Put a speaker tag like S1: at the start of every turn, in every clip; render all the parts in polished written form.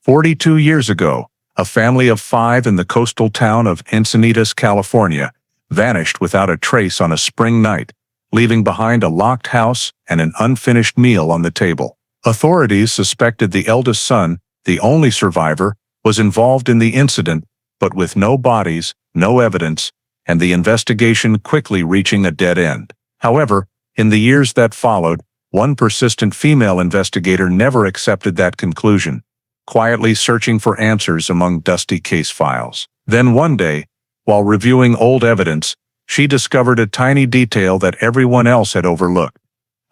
S1: 42 years ago, a family of 5 in the coastal town of Encinitas, California, vanished without a trace on a spring night, leaving behind a locked house and an unfinished meal on the table. Authorities suspected the eldest son, the only survivor, was involved in the incident, but with no bodies, no evidence, and the investigation quickly reaching a dead end. However, in the years that followed, one persistent female investigator never accepted that conclusion, quietly searching for answers among dusty case files. Then one day, while reviewing old evidence, she discovered a tiny detail that everyone else had overlooked,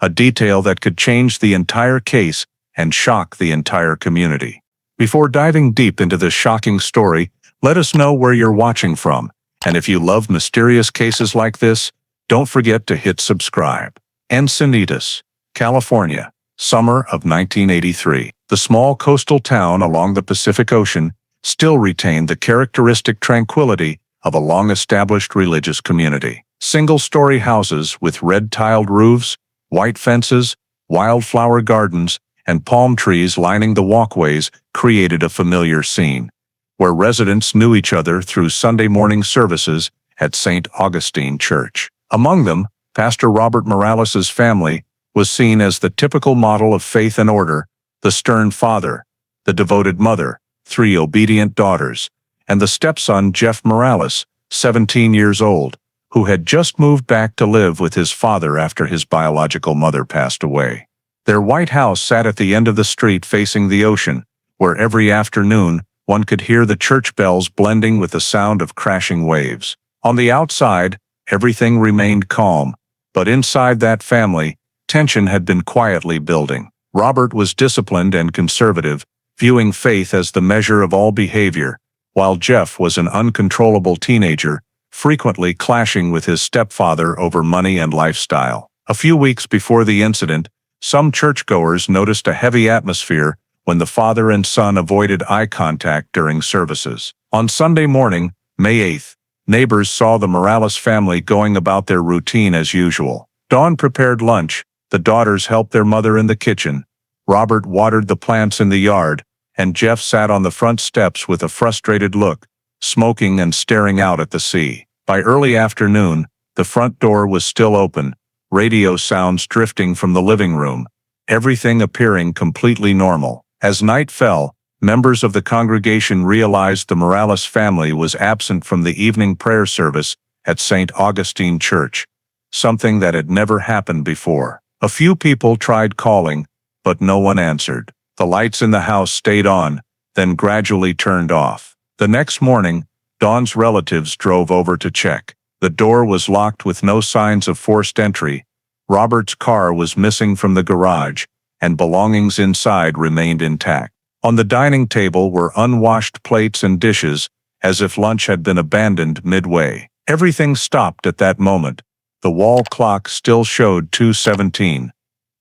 S1: a detail that could change the entire case and shock the entire community. Before diving deep into this shocking story, let us know where you're watching from, and if you love mysterious cases like this, don't forget to hit subscribe. Encinitas, California, summer of 1983. The small coastal town along the Pacific Ocean still retained the characteristic tranquility of a long-established religious community. Single-story houses with red-tiled roofs, white fences, wildflower gardens, and palm trees lining the walkways created a familiar scene, where residents knew each other through Sunday morning services at St. Augustine Church. Among them, Pastor Robert Morales's family was seen as the typical model of faith and order: the stern father, the devoted mother, 3 obedient daughters, and the stepson Jeff Morales, 17 years old, who had just moved back to live with his father after his biological mother passed away. Their white house sat at the end of the street facing the ocean, where every afternoon one could hear the church bells blending with the sound of crashing waves. On the outside, everything remained calm, but inside that family, tension had been quietly building. Robert was disciplined and conservative, viewing faith as the measure of all behavior, while Jeff was an uncontrollable teenager, frequently clashing with his stepfather over money and lifestyle. A few weeks before the incident, some churchgoers noticed a heavy atmosphere when the father and son avoided eye contact during services. On Sunday morning, May 8th, neighbors saw the Morales family going about their routine as usual. Dawn prepared lunch, the daughters helped their mother in the kitchen, Robert watered the plants in the yard, and Jeff sat on the front steps with a frustrated look, smoking and staring out at the sea. By early afternoon, the front door was still open, radio sounds drifting from the living room, everything appearing completely normal. As night fell, members of the congregation realized the Morales family was absent from the evening prayer service at St. Augustine Church, something that had never happened before. A few people tried calling, but no one answered. The lights in the house stayed on, then gradually turned off. The next morning, Dawn's relatives drove over to check. The door was locked with no signs of forced entry. Robert's car was missing from the garage, and belongings inside remained intact. On the dining table were unwashed plates and dishes, as if lunch had been abandoned midway. Everything stopped at that moment. The wall clock still showed 2:17.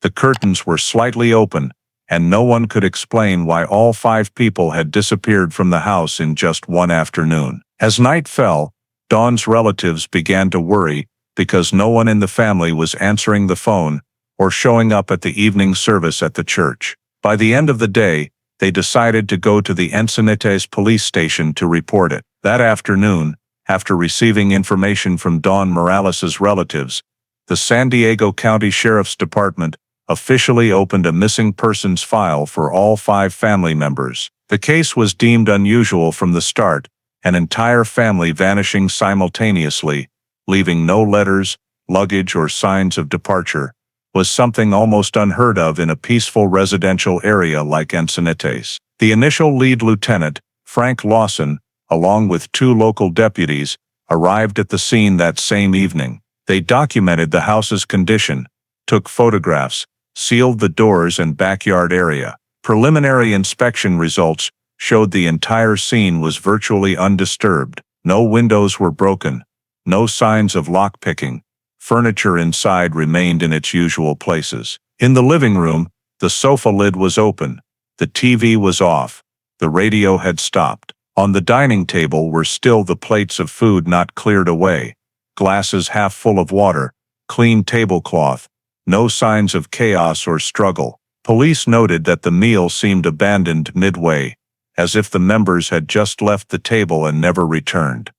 S1: The curtains were slightly open, and no one could explain why all 5 people had disappeared from the house in just one afternoon. As night fell, Dawn's relatives began to worry because no one in the family was answering the phone or showing up at the evening service at the church. By the end of the day, they decided to go to the Encinitas police station to report it. That afternoon, after receiving information from Dawn Morales's relatives, the San Diego County Sheriff's Department officially opened a missing persons file for all 5 family members. The case was deemed unusual from the start, an entire family vanishing simultaneously, leaving no letters, luggage, or signs of departure, was something almost unheard of in a peaceful residential area like Encinitas. The initial lead lieutenant, Frank Lawson, along with 2 local deputies, arrived at the scene that same evening. They documented the house's condition, took photographs, sealed the doors and backyard area. Preliminary inspection results showed the entire scene was virtually undisturbed. No windows were broken, no signs of lockpicking. Furniture inside remained in its usual places. In the living room, the sofa lid was open, the TV was off, the radio had stopped. On the dining table were still the plates of food not cleared away, glasses half full of water, clean tablecloth, no signs of chaos or struggle. Police noted that the meal seemed abandoned midway, as if the members had just left the table and never returned.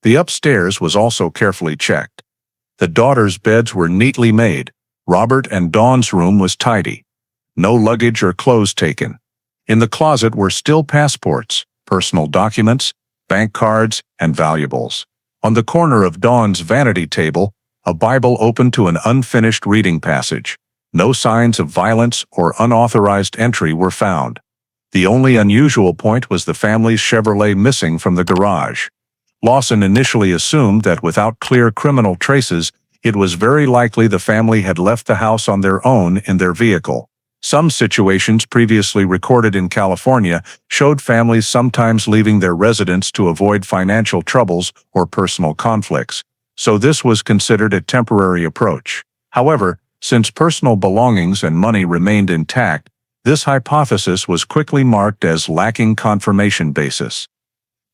S1: The upstairs was also carefully checked. The daughters' beds were neatly made. Robert and Dawn's room was tidy. No luggage or clothes taken. In the closet were still passports, personal documents, bank cards, and valuables. On the corner of Dawn's vanity table, a Bible open to an unfinished reading passage. No signs of violence or unauthorized entry were found. The only unusual point was the family's Chevrolet missing from the garage. Lawson initially assumed that without clear criminal traces, it was very likely the family had left the house on their own in their vehicle. Some situations previously recorded in California showed families sometimes leaving their residence to avoid financial troubles or personal conflicts, so this was considered a temporary approach. However, since personal belongings and money remained intact, this hypothesis was quickly marked as lacking confirmation basis.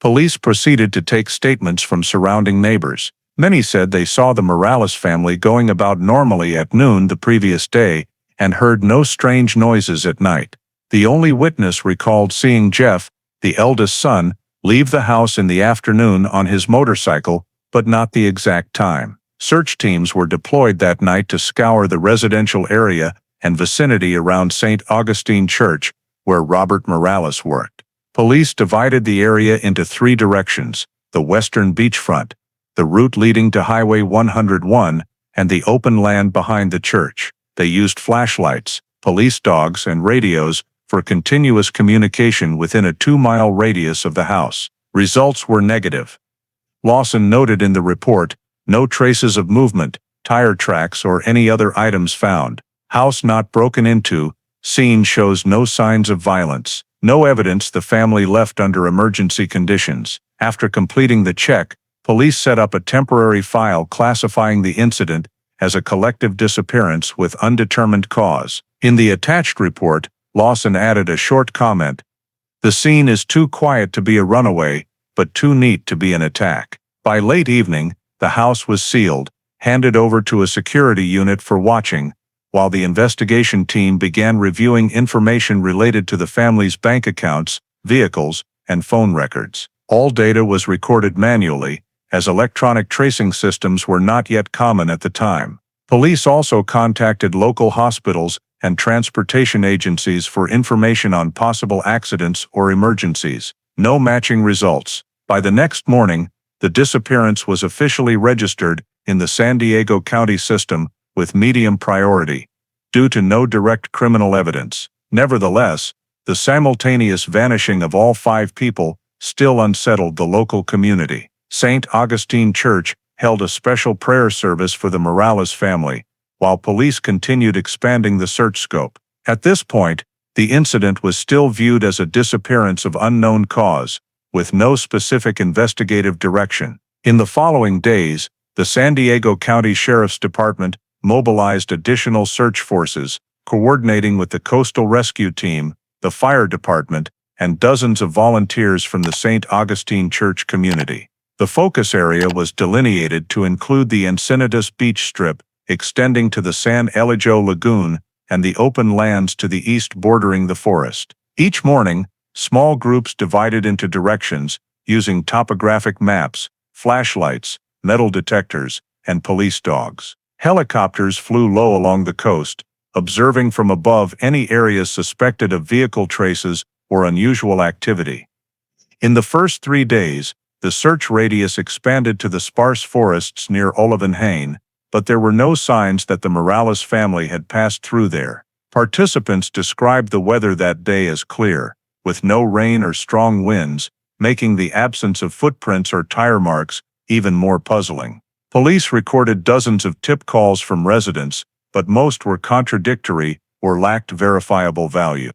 S1: Police proceeded to take statements from surrounding neighbors. Many said they saw the Morales family going about normally at noon the previous day and heard no strange noises at night. The only witness recalled seeing Jeff, the eldest son, leave the house in the afternoon on his motorcycle, but not the exact time. Search teams were deployed that night to scour the residential area and vicinity around St. Augustine Church, where Robert Morales worked. Police divided the area into 3 directions: the western beachfront, the route leading to Highway 101, and the open land behind the church. They used flashlights, police dogs, and radios for continuous communication within a 2-mile radius of the house. Results were negative. Lawson noted in the report, no traces of movement, tire tracks, or any other items found. House not broken into. Scene shows no signs of violence. No evidence the family left under emergency conditions. After completing the check, police set up a temporary file classifying the incident as a collective disappearance with undetermined cause. In the attached report, Lawson added a short comment: "The scene is too quiet to be a runaway, but too neat to be an attack." By late evening, the house was sealed, handed over to a security unit for watching, while the investigation team began reviewing information related to the family's bank accounts, vehicles, and phone records. All data was recorded manually, as electronic tracing systems were not yet common at the time. Police also contacted local hospitals and transportation agencies for information on possible accidents or emergencies. No matching results. By the next morning, the disappearance was officially registered in the San Diego County system with medium priority, due to no direct criminal evidence. Nevertheless, the simultaneous vanishing of all 5 people still unsettled the local community. St. Augustine Church held a special prayer service for the Morales family, while police continued expanding the search scope. At this point, the incident was still viewed as a disappearance of unknown cause, with no specific investigative direction. In the following days, the San Diego County Sheriff's Department mobilized additional search forces, coordinating with the Coastal Rescue Team, the Fire Department, and dozens of volunteers from the St. Augustine Church community. The focus area was delineated to include the Encinitas beach strip, extending to the San Elijo Lagoon, and the open lands to the east bordering the forest. Each morning, small groups divided into directions, using topographic maps, flashlights, metal detectors, and police dogs. Helicopters flew low along the coast, observing from above any areas suspected of vehicle traces or unusual activity. In the first 3 days, the search radius expanded to the sparse forests near Olivenhain, but there were no signs that the Morales family had passed through there. Participants described the weather that day as clear, with no rain or strong winds, making the absence of footprints or tire marks even more puzzling. Police recorded dozens of tip calls from residents, but most were contradictory or lacked verifiable value.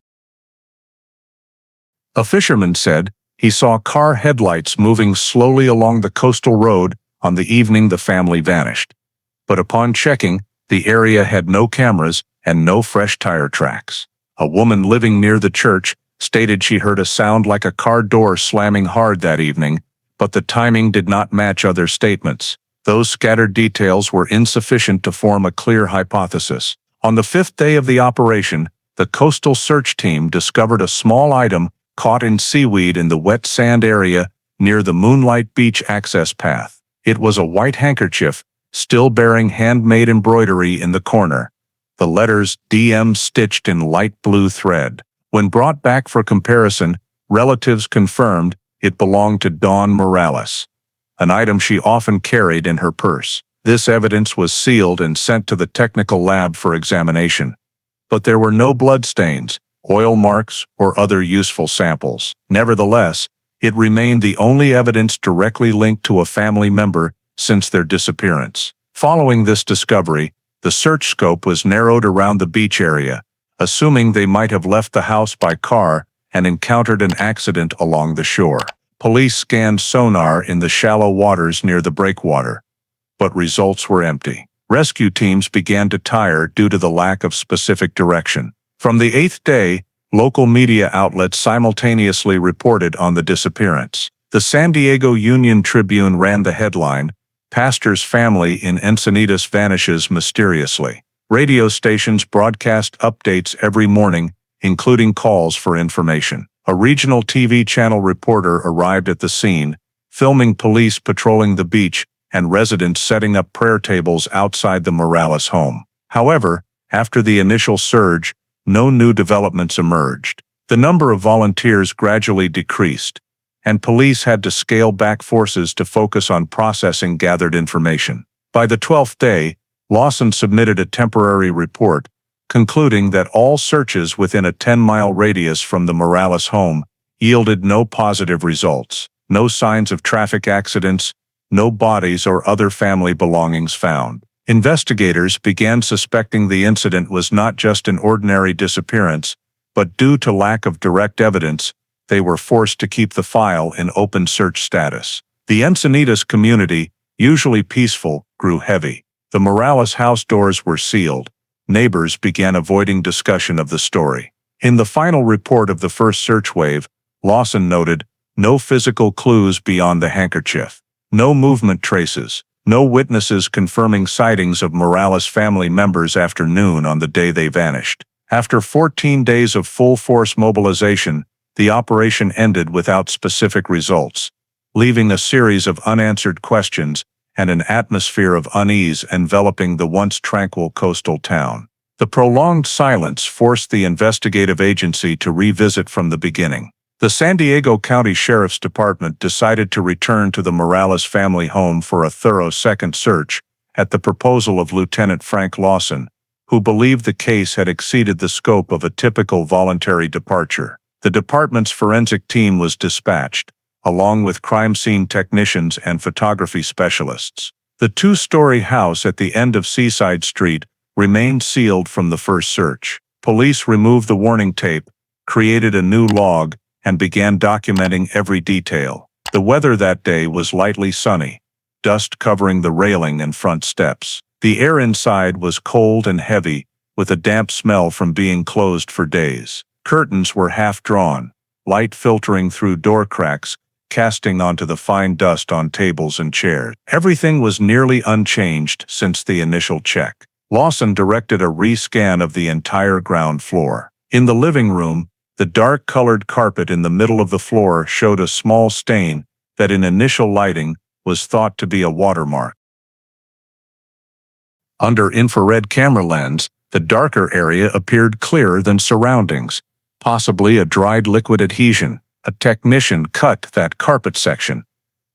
S1: A fisherman said he saw car headlights moving slowly along the coastal road on the evening the family vanished. But upon checking, the area had no cameras and no fresh tire tracks. A woman living near the church stated she heard a sound like a car door slamming hard that evening, but the timing did not match other statements. Those scattered details were insufficient to form a clear hypothesis. On the 5th day of the operation, the coastal search team discovered a small item caught in seaweed in the wet sand area near the Moonlight Beach access path. It was a white handkerchief, still bearing handmade embroidery in the corner. The letters DM stitched in light blue thread. When brought back for comparison, relatives confirmed it belonged to Dawn Morales, an item she often carried in her purse. This evidence was sealed and sent to the technical lab for examination. But there were no bloodstains, oil marks, or other useful samples. Nevertheless, it remained the only evidence directly linked to a family member since their disappearance. Following this discovery, the search scope was narrowed around the beach area, assuming they might have left the house by car and encountered an accident along the shore. Police scanned sonar in the shallow waters near the breakwater, but results were empty. Rescue teams began to tire due to the lack of specific direction. From the 8th day, local media outlets simultaneously reported on the disappearance. The San Diego Union Tribune ran the headline, "Pastor's Family in Encinitas Vanishes Mysteriously." Radio stations broadcast updates every morning, including calls for information. A regional TV channel reporter arrived at the scene, filming police patrolling the beach and residents setting up prayer tables outside the Morales home. However, after the initial surge, no new developments emerged. The number of volunteers gradually decreased, and police had to scale back forces to focus on processing gathered information. By the 12th day, Lawson submitted a temporary report, concluding that all searches within a 10-mile radius from the Morales home yielded no positive results. No signs of traffic accidents, no bodies or other family belongings found. Investigators began suspecting the incident was not just an ordinary disappearance, but due to lack of direct evidence, they were forced to keep the file in open search status. The Encinitas community, usually peaceful, grew heavy. The Morales house doors were sealed. Neighbors began avoiding discussion of the story. In the final report of the first search wave, Lawson noted, "No physical clues beyond the handkerchief. No movement traces. No witnesses confirming sightings of Morales family members after noon on the day they vanished." After 14 days of full-force mobilization, the operation ended without specific results, leaving a series of unanswered questions and an atmosphere of unease enveloping the once tranquil coastal town. The prolonged silence forced the investigative agency to revisit from the beginning. The San Diego County Sheriff's Department decided to return to the Morales family home for a thorough second search at the proposal of Lieutenant Frank Lawson, who believed the case had exceeded the scope of a typical voluntary departure. The department's forensic team was dispatched, along with crime scene technicians and photography specialists. The two-story house at the end of Seaside Street remained sealed from the first search. Police removed the warning tape, created a new log, and began documenting every detail. The weather that day was lightly sunny, dust covering the railing and front steps. The air inside was cold and heavy, with a damp smell from being closed for days. Curtains were half drawn, light filtering through door cracks, casting onto the fine dust on tables and chairs. Everything was nearly unchanged since the initial check. Lawson directed a re-scan of the entire ground floor. In the living room, the dark-colored carpet in the middle of the floor showed a small stain that in initial lighting was thought to be a watermark. Under infrared camera lens, the darker area appeared clearer than surroundings, possibly a dried liquid adhesion. A technician cut that carpet section,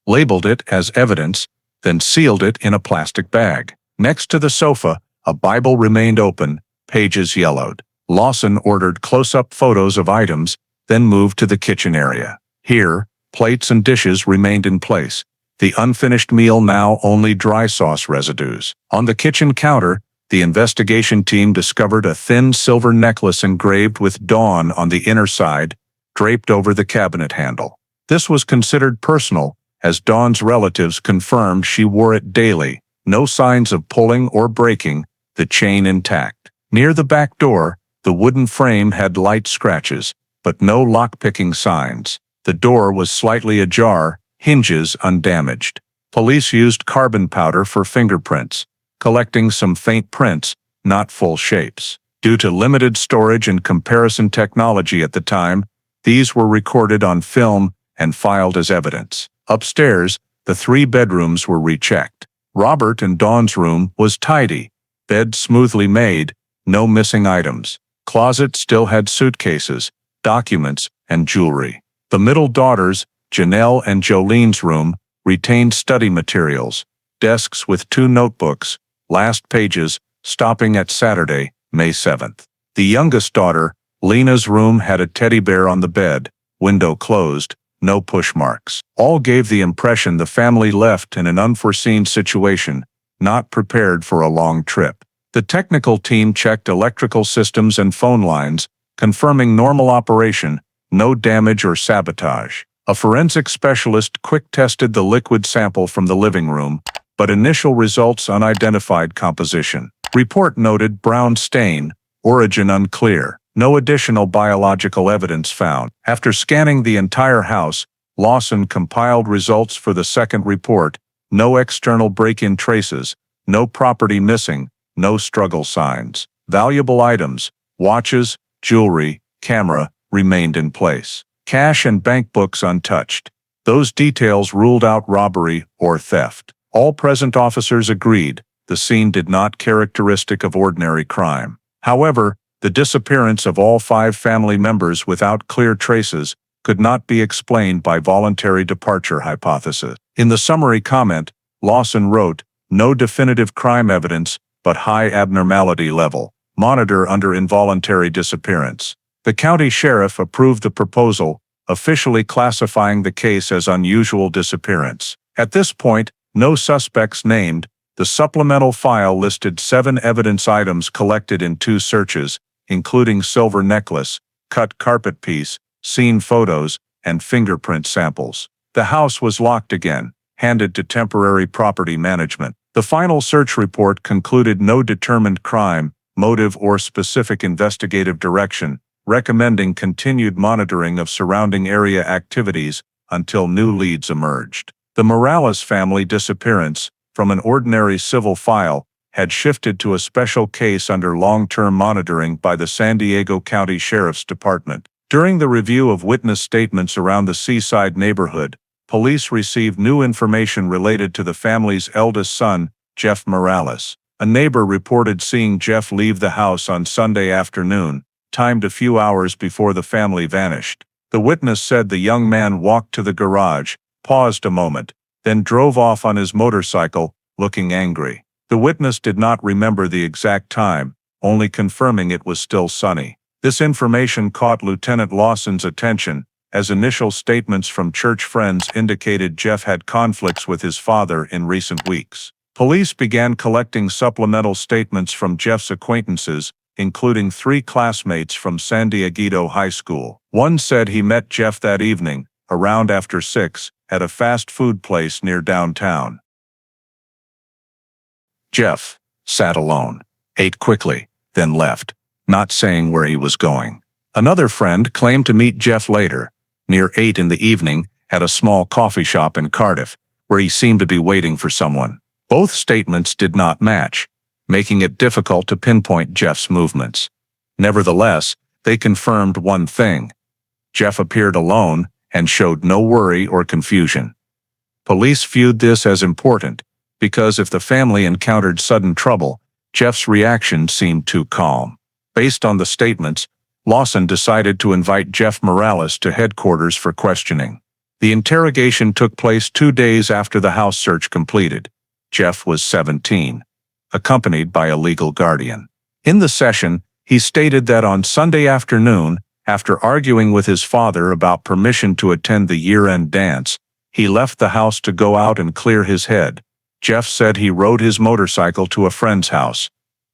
S1: labeled it as evidence, then sealed it in a plastic bag. Next to the sofa, a Bible remained open, pages yellowed. Lawson ordered close-up photos of items, then moved to the kitchen area. Here, plates and dishes remained in place, the unfinished meal now only dry sauce residues. On the kitchen counter, the investigation team discovered a thin silver necklace engraved with Dawn on the inner side, draped over the cabinet handle. This was considered personal, as Dawn's relatives confirmed she wore it daily, no signs of pulling or breaking, the chain intact. Near the back door, the wooden frame had light scratches, but no lock-picking signs. The door was slightly ajar, hinges undamaged. Police used carbon powder for fingerprints, collecting some faint prints, not full shapes. Due to limited storage and comparison technology at the time, these were recorded on film and filed as evidence. Upstairs, the 3 bedrooms were rechecked. Robert and Dawn's room was tidy, bed smoothly made, no missing items. Closet still had suitcases, documents, and jewelry. The middle daughters, Janelle and Jolene's room, retained study materials, desks with 2 notebooks, last pages, stopping at Saturday, May 7th. The youngest daughter, Lena's room had a teddy bear on the bed, window closed, no push marks. All gave the impression the family left in an unforeseen situation, not prepared for a long trip. The technical team checked electrical systems and phone lines, confirming normal operation, no damage or sabotage. A forensic specialist quick-tested the liquid sample from the living room, but initial results unidentified composition. Report noted brown stain, origin unclear. No additional biological evidence found. After scanning the entire house, Lawson compiled results for the second report. No external break-in traces, no property missing, no struggle signs. Valuable items, watches, jewelry, camera, remained in place. Cash and bank books untouched. Those details ruled out robbery or theft. All present officers agreed the scene did not characteristic of ordinary crime. However, the disappearance of all 5 family members without clear traces could not be explained by voluntary departure hypothesis. In the summary comment, Lawson wrote, "No definitive crime evidence, but high abnormality level. Monitor under involuntary disappearance." The county sheriff approved the proposal, officially classifying the case as unusual disappearance. At this point, no suspects named. The supplemental file listed 7 evidence items collected in 2 searches, including silver necklace, cut carpet piece, scene photos, and fingerprint samples. The house was locked again, handed to temporary property management. The final search report concluded no determined crime, motive, or specific investigative direction, recommending continued monitoring of surrounding area activities until new leads emerged. The Morales family disappearance, from an ordinary civil file, had shifted to a special case under long-term monitoring by the San Diego County Sheriff's Department. During the review of witness statements around the Seaside neighborhood, police received new information related to the family's eldest son, Jeff Morales. A neighbor reported seeing Jeff leave the house on Sunday afternoon, timed a few hours before the family vanished. The witness said the young man walked to the garage, paused a moment, then drove off on his motorcycle, looking angry. The witness did not remember the exact time, only confirming it was still sunny. This information caught Lieutenant Lawson's attention, as initial statements from church friends indicated Jeff had conflicts with his father in recent weeks. Police began collecting supplemental statements from Jeff's acquaintances, including 3 classmates from San Diego High School. One said he met Jeff that evening, around after 6, at a fast food place near downtown. Jeff sat alone, ate quickly, then left, not saying where he was going. Another friend claimed to meet Jeff later, near 8 in the evening, at a small coffee shop in Cardiff, where he seemed to be waiting for someone. Both statements did not match, making it difficult to pinpoint Jeff's movements. Nevertheless, they confirmed one thing. Jeff appeared alone and showed no worry or confusion. Police viewed this as important, because if the family encountered sudden trouble, Jeff's reaction seemed too calm. Based on the statements, Lawson decided to invite Jeff Morales to headquarters for questioning. The interrogation took place 2 days after the house search completed. Jeff was 17, accompanied by a legal guardian. In the session, he stated that on Sunday afternoon, after arguing with his father about permission to attend the year-end dance, he left the house to go out and clear his head. Jeff said he rode his motorcycle to a friend's house,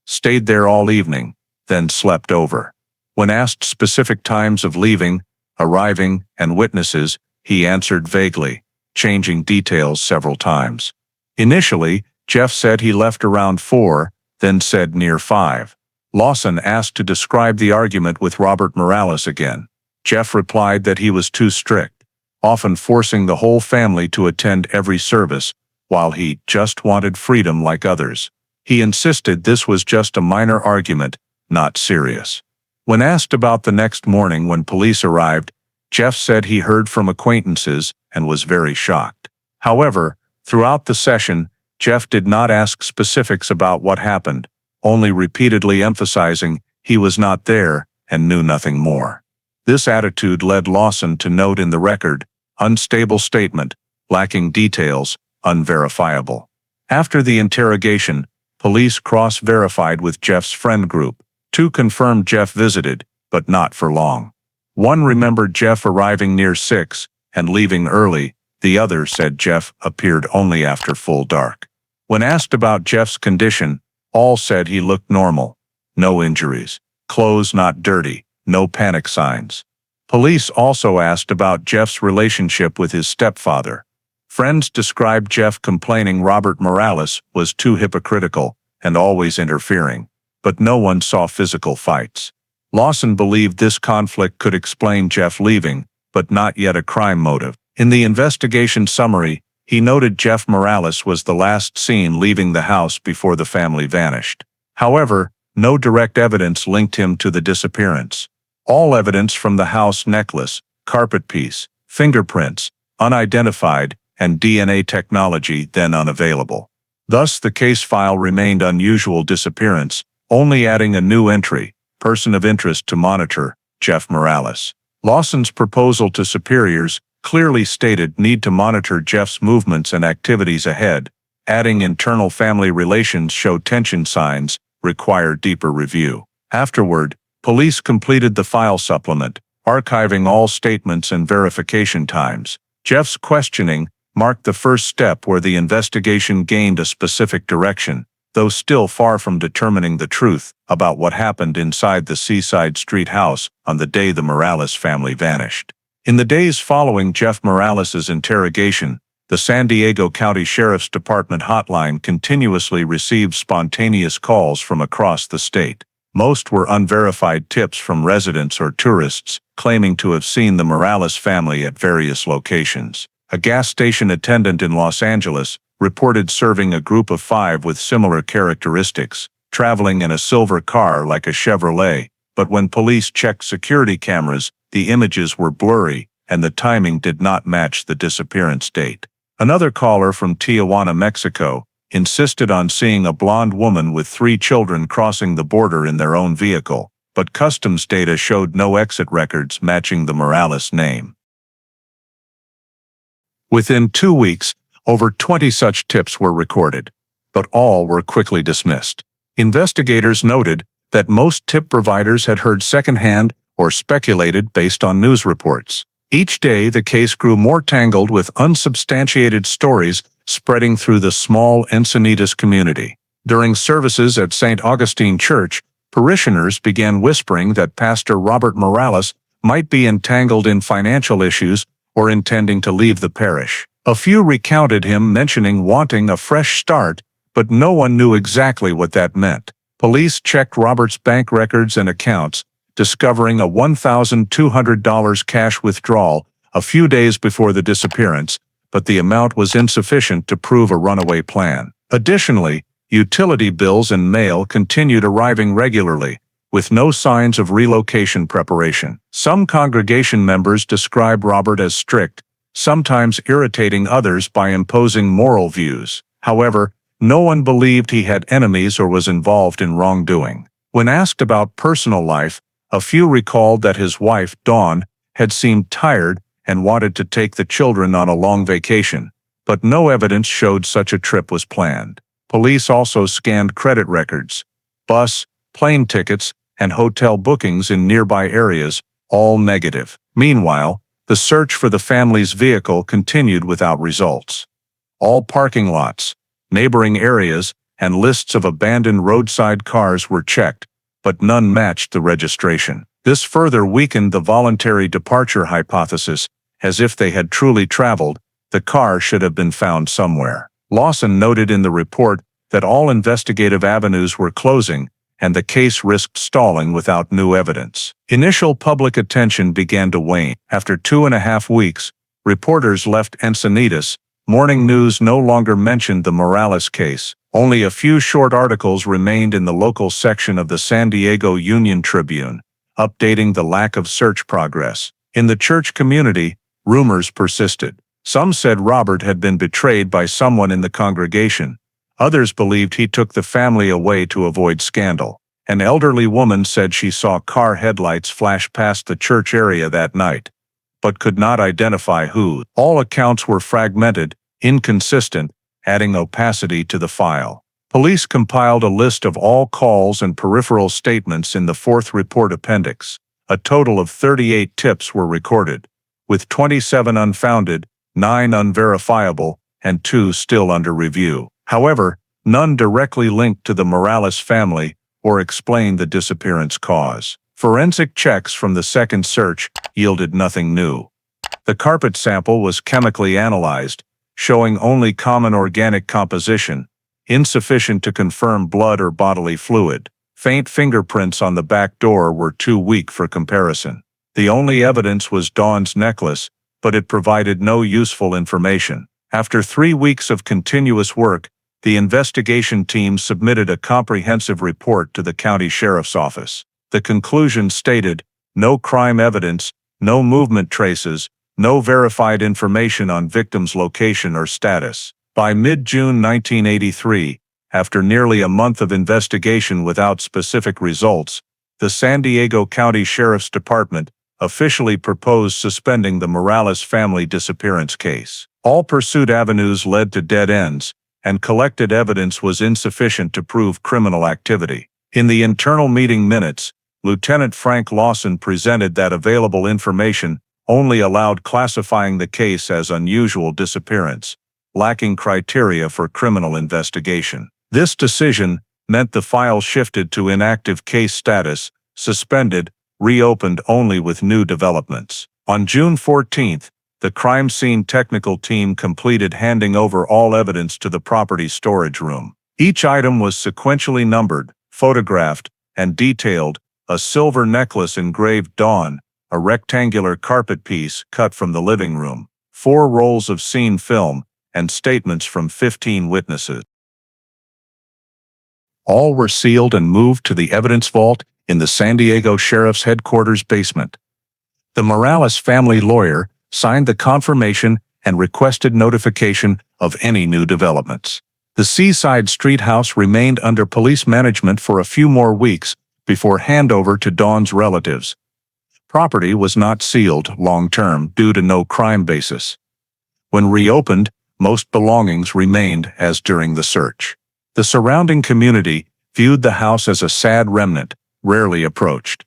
S1: stayed there all evening, then slept over. When asked specific times of leaving, arriving, and witnesses, he answered vaguely, changing details several times. Initially, Jeff said he left around 4, then said near 5. Lawson asked to describe the argument with Robert Morales again. Jeff replied that he was too strict, often forcing the whole family to attend every service, while he just wanted freedom like others. He insisted this was just a minor argument, not serious. When asked about the next morning when police arrived, Jeff said he heard from acquaintances and was very shocked. However, throughout the session, Jeff did not ask specifics about what happened, only repeatedly emphasizing he was not there and knew nothing more. This attitude led Lawson to note in the record, unstable statement, lacking details, unverifiable. After the interrogation, police cross-verified with Jeff's friend group. 2 confirmed Jeff visited, but not for long. 1 remembered Jeff arriving near 6 and leaving early. The other said Jeff appeared only after full dark. When asked about Jeff's condition, all said he looked normal. No injuries, clothes not dirty, no panic signs. Police also asked about Jeff's relationship with his stepfather. Friends described Jeff complaining Robert Morales was too hypocritical and always interfering, but no one saw physical fights. Lawson believed this conflict could explain Jeff leaving, but not yet a crime motive. In the investigation summary, he noted Jeff Morales was the last seen leaving the house before the family vanished. However, no direct evidence linked him to the disappearance. All evidence from the house necklace, carpet piece, fingerprints, unidentified, and DNA technology then unavailable. Thus the case file remained unusual disappearance, only adding a new entry, person of interest to monitor, Jeff Morales. Lawson's proposal to superiors clearly stated need to monitor Jeff's movements and activities ahead, adding internal family relations show tension signs, require deeper review. Afterward, police completed the file supplement, archiving all statements and verification times. Jeff's questioning marked the first step where the investigation gained a specific direction, though still far from determining the truth about what happened inside the Seaside Street house on the day the Morales family vanished. In the days following Jeff Morales' interrogation, the San Diego County Sheriff's Department hotline continuously received spontaneous calls from across the state. Most were unverified tips from residents or tourists, claiming to have seen the Morales family at various locations. A gas station attendant in Los Angeles reported serving a group of 5 with similar characteristics, traveling in a silver car like a Chevrolet, but when police checked security cameras, the images were blurry and the timing did not match the disappearance date. Another caller from Tijuana, Mexico, insisted on seeing a blonde woman with 3 children crossing the border in their own vehicle, but customs data showed no exit records matching the Morales name. Within 2 weeks, over 20 such tips were recorded, but all were quickly dismissed. Investigators noted that most tip providers had heard secondhand or speculated based on news reports. Each day, the case grew more tangled with unsubstantiated stories spreading through the small Encinitas community. During services at St. Augustine Church, parishioners began whispering that Pastor Robert Morales might be entangled in financial issues or intending to leave the parish. A few recounted him mentioning wanting a fresh start, but no one knew exactly what that meant. Police checked Robert's bank records and accounts, discovering a $1,200 cash withdrawal a few days before the disappearance, but the amount was insufficient to prove a runaway plan. Additionally, utility bills and mail continued arriving regularly, with no signs of relocation preparation. Some congregation members describe Robert as strict, sometimes irritating others by imposing moral views. However, no one believed he had enemies or was involved in wrongdoing. When asked about personal life, a few recalled that his wife, Dawn, had seemed tired and wanted to take the children on a long vacation, but no evidence showed such a trip was planned. Police also scanned credit records, bus, plane tickets, and hotel bookings in nearby areas, all negative. Meanwhile, the search for the family's vehicle continued without results. All parking lots, neighboring areas, and lists of abandoned roadside cars were checked, but none matched the registration. This further weakened the voluntary departure hypothesis, as if they had truly traveled, the car should have been found somewhere. Lawson noted in the report that all investigative avenues were closing, and the case risked stalling without new evidence. Initial public attention began to wane. After 2.5 weeks, reporters left Encinitas, Morning news no longer mentioned the Morales case. Only a few short articles remained in the local section of the San Diego Union Tribune, updating the lack of search progress. In the church community, rumors persisted. Some said Robert had been betrayed by someone in the congregation. Others believed he took the family away to avoid scandal. An elderly woman said she saw car headlights flash past the church area that night, but could not identify who. All accounts were fragmented, inconsistent, adding opacity to the file. Police compiled a list of all calls and peripheral statements in the fourth report appendix. A total of 38 tips were recorded, with 27 unfounded, 9 unverifiable, and 2 still under review. However, none directly linked to the Morales family or explained the disappearance cause. Forensic checks from the second search yielded nothing new. The carpet sample was chemically analyzed, showing only common organic composition, insufficient to confirm blood or bodily fluid. Faint fingerprints on the back door were too weak for comparison. The only evidence was Dawn's necklace, but it provided no useful information. After 3 weeks of continuous work, the investigation team submitted a comprehensive report to the county sheriff's office. The conclusion stated, no crime evidence, no movement traces, no verified information on victims' location or status. By mid-June 1983, after nearly a month of investigation without specific results, the San Diego County Sheriff's Department officially proposed suspending the Morales family disappearance case. All pursuit avenues led to dead ends, and collected evidence was insufficient to prove criminal activity. In the internal meeting minutes, Lieutenant Frank Lawson presented that available information only allowed classifying the case as unusual disappearance, lacking criteria for criminal investigation. This decision meant the file shifted to inactive case status, suspended, reopened only with new developments. On June 14, the crime scene technical team completed handing over all evidence to the property storage room. Each item was sequentially numbered, photographed, and detailed: a silver necklace engraved Dawn, a rectangular carpet piece cut from the living room, 4 rolls of scene film, and statements from 15 witnesses. All were sealed and moved to the evidence vault in the San Diego Sheriff's headquarters basement. The Morales family lawyer signed the confirmation and requested notification of any new developments. The Seaside Street house remained under police management for a few more weeks before handover to Dawn's relatives. Property was not sealed long-term due to no crime basis. When reopened, most belongings remained as during the search. The surrounding community viewed the house as a sad remnant, rarely approached.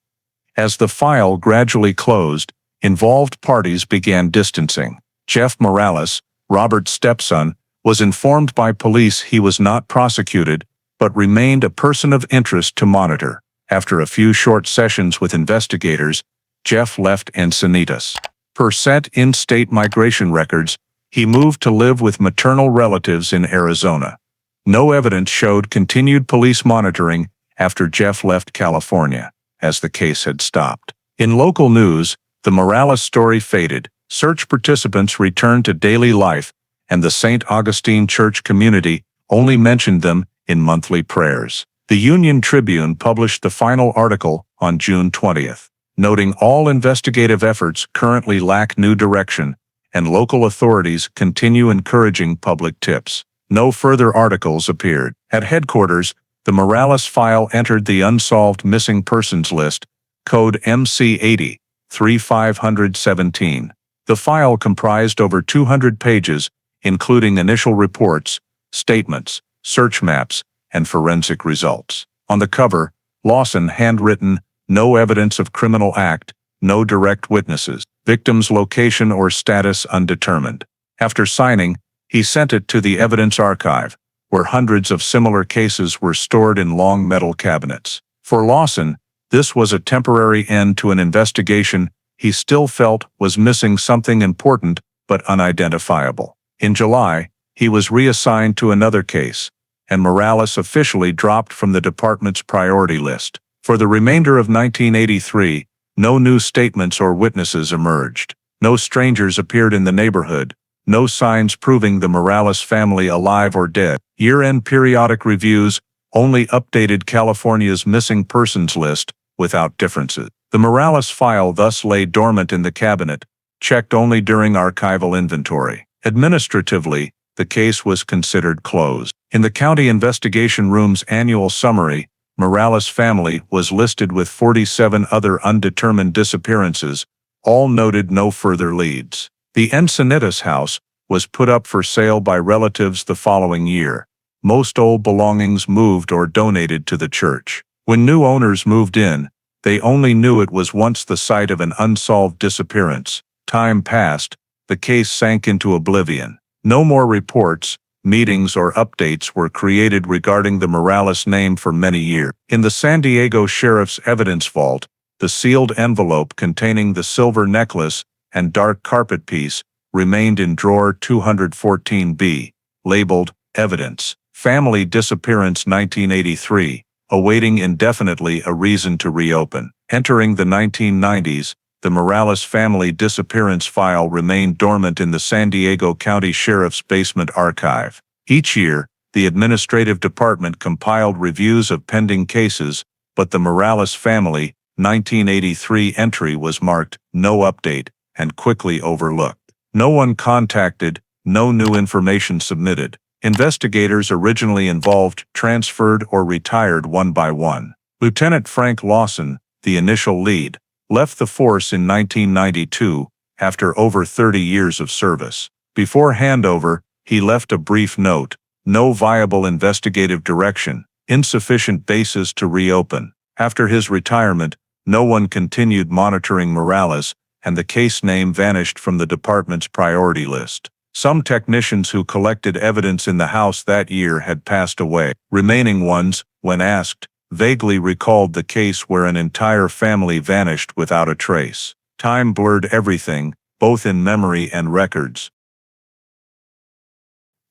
S1: As the file gradually closed, involved parties began distancing. Jeff Morales, Robert's stepson, was informed by police he was not prosecuted, but remained a person of interest to monitor. After a few short sessions with investigators, Jeff left Encinitas. Per set in-state migration records, he moved to live with maternal relatives in Arizona. No evidence showed continued police monitoring after Jeff left California, as the case had stopped. In local news, the Morales story faded. Search participants returned to daily life, and the St. Augustine Church community only mentioned them in monthly prayers. The Union Tribune published the final article on June 20th, noting all investigative efforts currently lack new direction, and local authorities continue encouraging public tips. No further articles appeared. At headquarters, the Morales file entered the Unsolved Missing Persons List, code MC80, 3517. The file comprised over 200 pages, including initial reports, statements, search maps, and forensic results. On the cover, Lawson handwritten, "No evidence of criminal act, no direct witnesses, victim's location or status undetermined." After signing, he sent it to the evidence archive, where hundreds of similar cases were stored in long metal cabinets. For Lawson, this was a temporary end to an investigation he still felt was missing something important but unidentifiable. In July, he was reassigned to another case, and Morales officially dropped from the department's priority list. For the remainder of 1983, no new statements or witnesses emerged. No strangers appeared in the neighborhood. no signs proving the Morales family alive or dead. Year-end periodic reviews only updated California's missing persons list without differences. The Morales file thus lay dormant in the cabinet, checked only during archival inventory. Administratively, the case was considered closed. In the county investigation room's annual summary, Morales family was listed with 47 other undetermined disappearances, all noted no further leads. The Encinitas house was put up for sale by relatives the following year. Most old belongings moved or donated to the church. When new owners moved in, they only knew it was once the site of an unsolved disappearance. Time passed, the case sank into oblivion. No more reports, meetings or updates were created regarding the Morales name for many years. In the San Diego Sheriff's evidence vault, the sealed envelope containing the silver necklace and dark carpet piece remained in drawer 214B, labeled Evidence, Family Disappearance 1983, awaiting indefinitely a reason to reopen. Entering the 1990s, the Morales family disappearance file remained dormant in the San Diego County Sheriff's basement archive. Each year, the administrative department compiled reviews of pending cases, but the Morales family 1983 entry was marked "No Update" and quickly overlooked. No one contacted, no new information submitted. Investigators originally involved transferred or retired one by one. Lieutenant Frank Lawson, the initial lead, left the force in 1992 after over 30 years of service. Before handover, he left a brief note: no viable investigative direction, insufficient basis to reopen. After his retirement, no one continued monitoring Morales, and the case name vanished from the department's priority list. Some technicians who collected evidence in the house that year had passed away. Remaining ones, when asked, vaguely recalled the case where an entire family vanished without a trace. Time blurred everything, both in memory and records.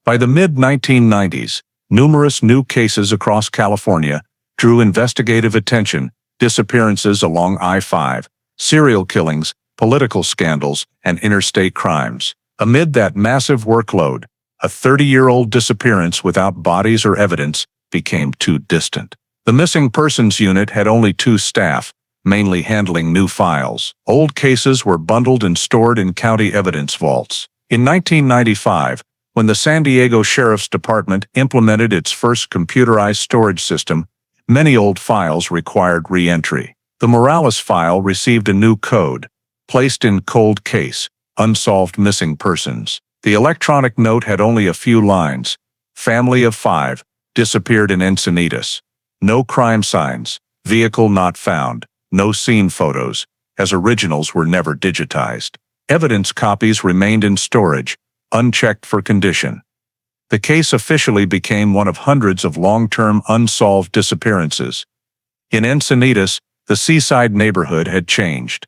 S1: By the mid-1990s, numerous new cases across California drew investigative attention: disappearances along I-5, serial killings, political scandals, and interstate crimes. Amid that massive workload, a 30-year-old disappearance without bodies or evidence became too distant. The Missing Persons Unit had only 2 staff, mainly handling new files. Old cases were bundled and stored in county evidence vaults. In 1995, when the San Diego Sheriff's Department implemented its first computerized storage system, many old files required re-entry. The Morales file received a new code, placed in cold case, unsolved missing persons. The electronic note had only a few lines: family of 5, disappeared in Encinitas. No crime signs, vehicle not found, no scene photos, as originals were never digitized. Evidence copies remained in storage, unchecked for condition. The case officially became one of hundreds of long-term unsolved disappearances. In Encinitas, the seaside neighborhood had changed.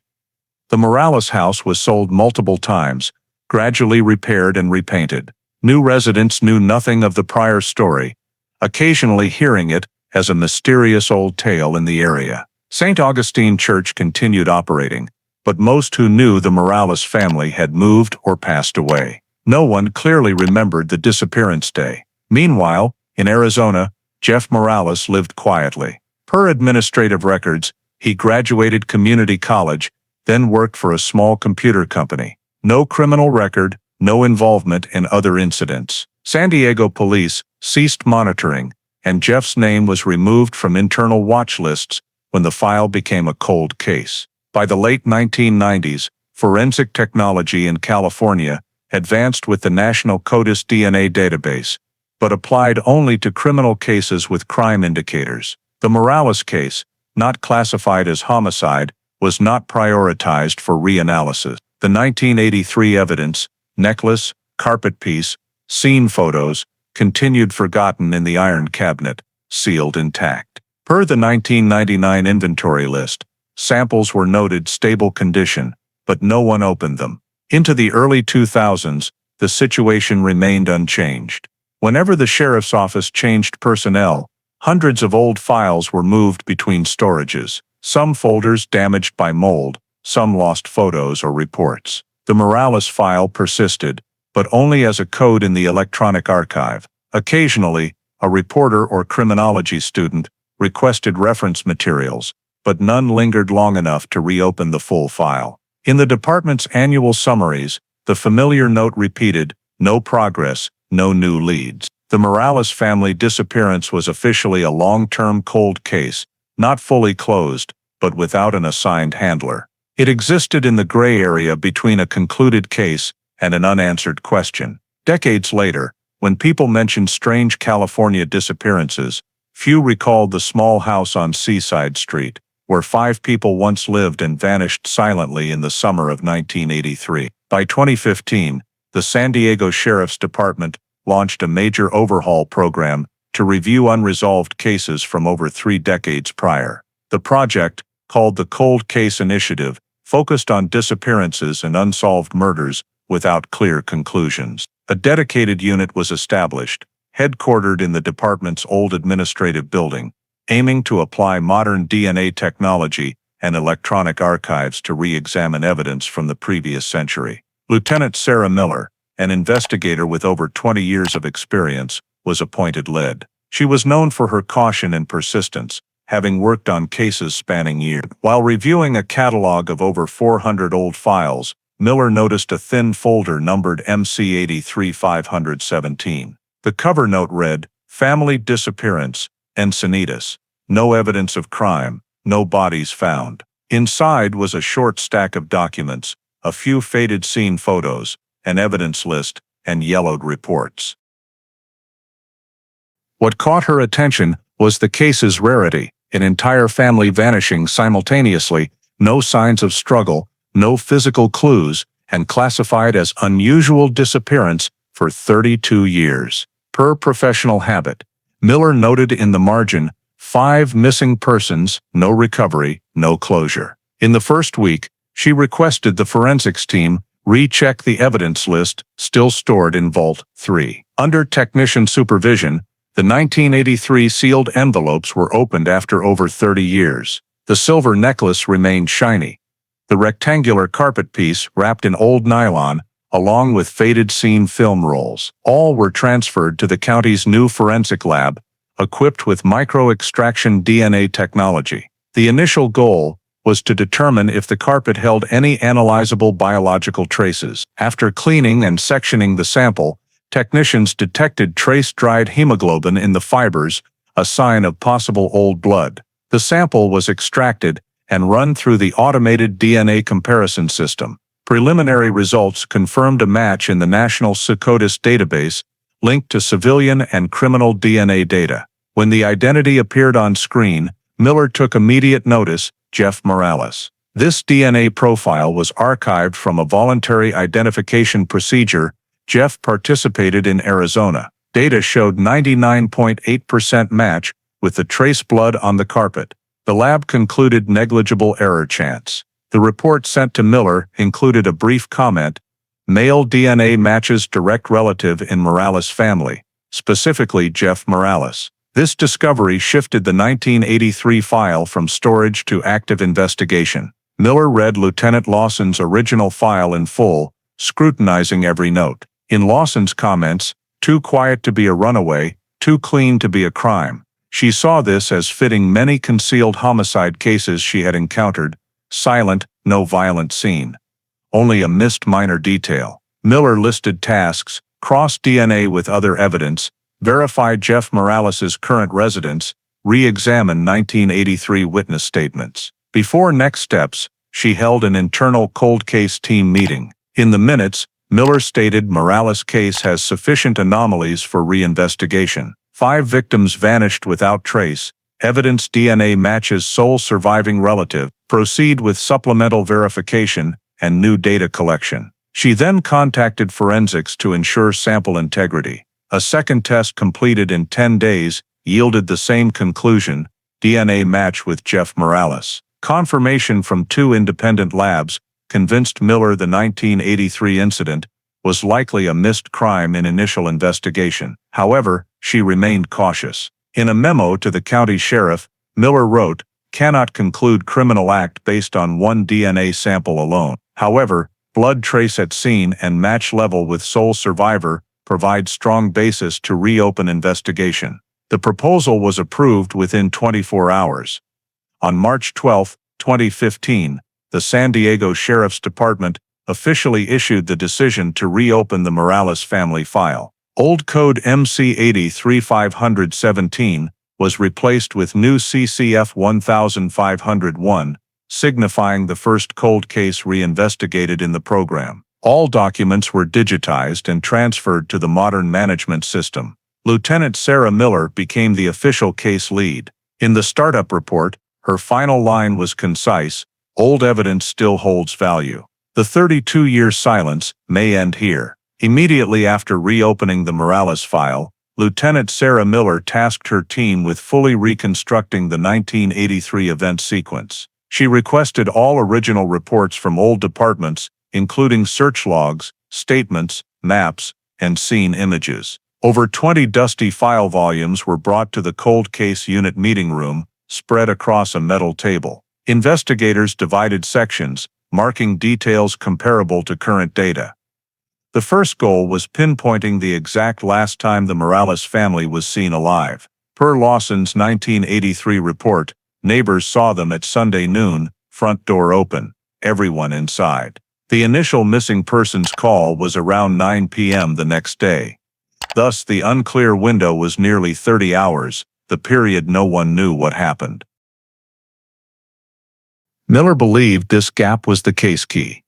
S1: The Morales house was sold multiple times, gradually repaired and repainted. New residents knew nothing of the prior story, occasionally hearing it as a mysterious old tale in the area. St. Augustine Church continued operating, but most who knew the Morales family had moved or passed away. No one clearly remembered the disappearance day. Meanwhile, in Arizona, Jeff Morales lived quietly. Per administrative records, he graduated community college, then worked for a small computer company. No criminal record, no involvement in other incidents. San Diego police ceased monitoring, and Jeff's name was removed from internal watch lists when the file became a cold case. By the late 1990s, forensic technology in California advanced with the National CODIS DNA database, but applied only to criminal cases with crime indicators. The Morales case, not classified as homicide, was not prioritized for reanalysis. The 1983 evidence, necklace, carpet piece, scene photos, continued forgotten in the iron cabinet, sealed intact. Per the 1999 inventory list, samples were noted stable condition, but no one opened them. Into the early 2000s, the situation remained unchanged. Whenever the sheriff's office changed personnel, hundreds of old files were moved between storages. Some folders damaged by mold, some lost photos or reports. The Morales file persisted, but only as a code in the electronic archive. Occasionally, a reporter or criminology student requested reference materials, but none lingered long enough to reopen the full file. In the department's annual summaries, the familiar note repeated, "No progress, no new leads." The Morales family disappearance was officially a long-term cold case, not fully closed, but without an assigned handler. It existed in the gray area between a concluded case and an unanswered question. Decades later, when people mentioned strange California disappearances, few recalled the small house on Seaside Street, where 5 people once lived and vanished silently in the summer of 1983. By 2015, the San Diego Sheriff's Department launched a major overhaul program to review unresolved cases from over 3 decades prior. The project, called the Cold Case Initiative, focused on disappearances and unsolved murders without clear conclusions. A dedicated unit was established, headquartered in the department's old administrative building, aiming to apply modern DNA technology and electronic archives to re-examine evidence from the previous century. Lieutenant Sarah Miller, an investigator with over 20 years of experience, was appointed lead. She was known for her caution and persistence, having worked on cases spanning years. While reviewing a catalog of over 400 old files, Miller noticed a thin folder numbered MC 83517. The cover note read, "Family disappearance, Encinitas. No evidence of crime, no bodies found." Inside was a short stack of documents, a few faded scene photos, an evidence list, and yellowed reports. What caught her attention was the case's rarity, an entire family vanishing simultaneously, no signs of struggle, no physical clues, and classified as unusual disappearance for 32 years. Per professional habit, Miller noted in the margin, 5 missing persons, no recovery, no closure. In the first week, she requested the forensics team recheck the evidence list still stored in Vault 3. Under technician supervision, the 1983 sealed envelopes were opened after over 30 years. The silver necklace remained shiny. The rectangular carpet piece wrapped in old nylon, along with faded scene film rolls. All were transferred to the county's new forensic lab, equipped with micro-extraction DNA technology. The initial goal was to determine if the carpet held any analyzable biological traces. After cleaning and sectioning the sample, technicians detected trace dried hemoglobin in the fibers, a sign of possible old blood. The sample was extracted and run through the automated DNA comparison system. Preliminary results confirmed a match in the National SECODIS database, linked to civilian and criminal DNA data. When the identity appeared on screen, Miller took immediate notice: Jeff Morales. This DNA profile was archived from a voluntary identification procedure. Jeff participated in Arizona. Data showed 99.8% match with the trace blood on the carpet. The lab concluded negligible error chance. The report sent to Miller included a brief comment: male DNA matches direct relative in Morales family, specifically Jeff Morales. This discovery shifted the 1983 file from storage to active investigation. Miller read Lieutenant Lawson's original file in full, scrutinizing every note. In Lawson's comments, "Too quiet to be a runaway, too clean to be a crime." She saw this as fitting many concealed homicide cases she had encountered: silent, no violent scene. Only a missed minor detail. Miller listed tasks, crossed DNA with other evidence, verified Jeff Morales' current residence, re-examined 1983 witness statements. Before next steps, she held an internal cold case team meeting. In the minutes, Miller stated Morales' case has sufficient anomalies for reinvestigation. 5 victims vanished without trace. Evidence DNA matches sole surviving relative. Proceed with supplemental verification and new data collection. She then contacted forensics to ensure sample integrity. A second test completed in 10 days yielded the same conclusion: DNA match with Jeff Morales. Confirmation from 2 independent labs convinced Miller the 1983 incident was likely a missed crime in initial investigation. However, she remained cautious. In a memo to the county sheriff, Miller wrote, "Cannot conclude criminal act based on one DNA sample alone." However, blood trace at scene and match level with sole survivor provide strong basis to reopen investigation. The proposal was approved within 24 hours. On March 12, 2015, the San Diego Sheriff's Department officially issued the decision to reopen the Morales family file. Old code MC 83517 was replaced with new CCF 1501, signifying the first cold case reinvestigated in the program. All documents were digitized and transferred to the modern management system. Lieutenant Sarah Miller became the official case lead. In the startup report, her final line was concise: "Old evidence still holds value. The 32-year silence may end here." Immediately after reopening the Morales file, Lieutenant Sarah Miller tasked her team with fully reconstructing the 1983 event sequence. She requested all original reports from old departments, including search logs, statements, maps, and scene images. Over 20 dusty file volumes were brought to the cold case unit meeting room, spread across a metal table. Investigators divided sections, marking details comparable to current data. The first goal was pinpointing the exact last time the Morales family was seen alive. Per Lawson's 1983 report, neighbors saw them at Sunday noon, front door open, everyone inside. The initial missing persons call was around 9 p.m. the next day. Thus, the unclear window was nearly 30 hours, the period no one knew what happened. Miller believed this gap was the case key.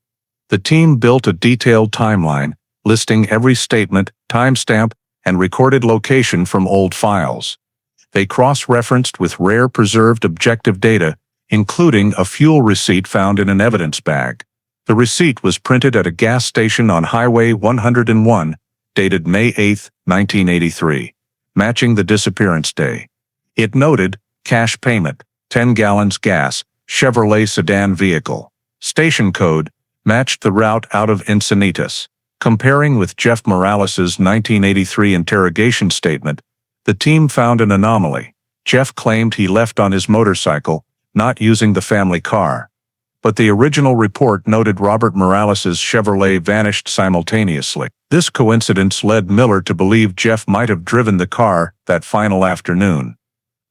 S1: The team built a detailed timeline, listing every statement, timestamp, and recorded location from old files. They cross-referenced with rare preserved objective data, including a fuel receipt found in an evidence bag. The receipt was printed at a gas station on Highway 101, dated May 8, 1983, matching the disappearance day. It noted, cash payment, 10 gallons gas, Chevrolet sedan vehicle. Station code matched the route out of Encinitas. Comparing with Jeff Morales's 1983 interrogation statement, the team found an anomaly. Jeff claimed he left on his motorcycle, not using the family car. But the original report noted Robert Morales's Chevrolet vanished simultaneously. This coincidence led Miller to believe Jeff might have driven the car that final afternoon.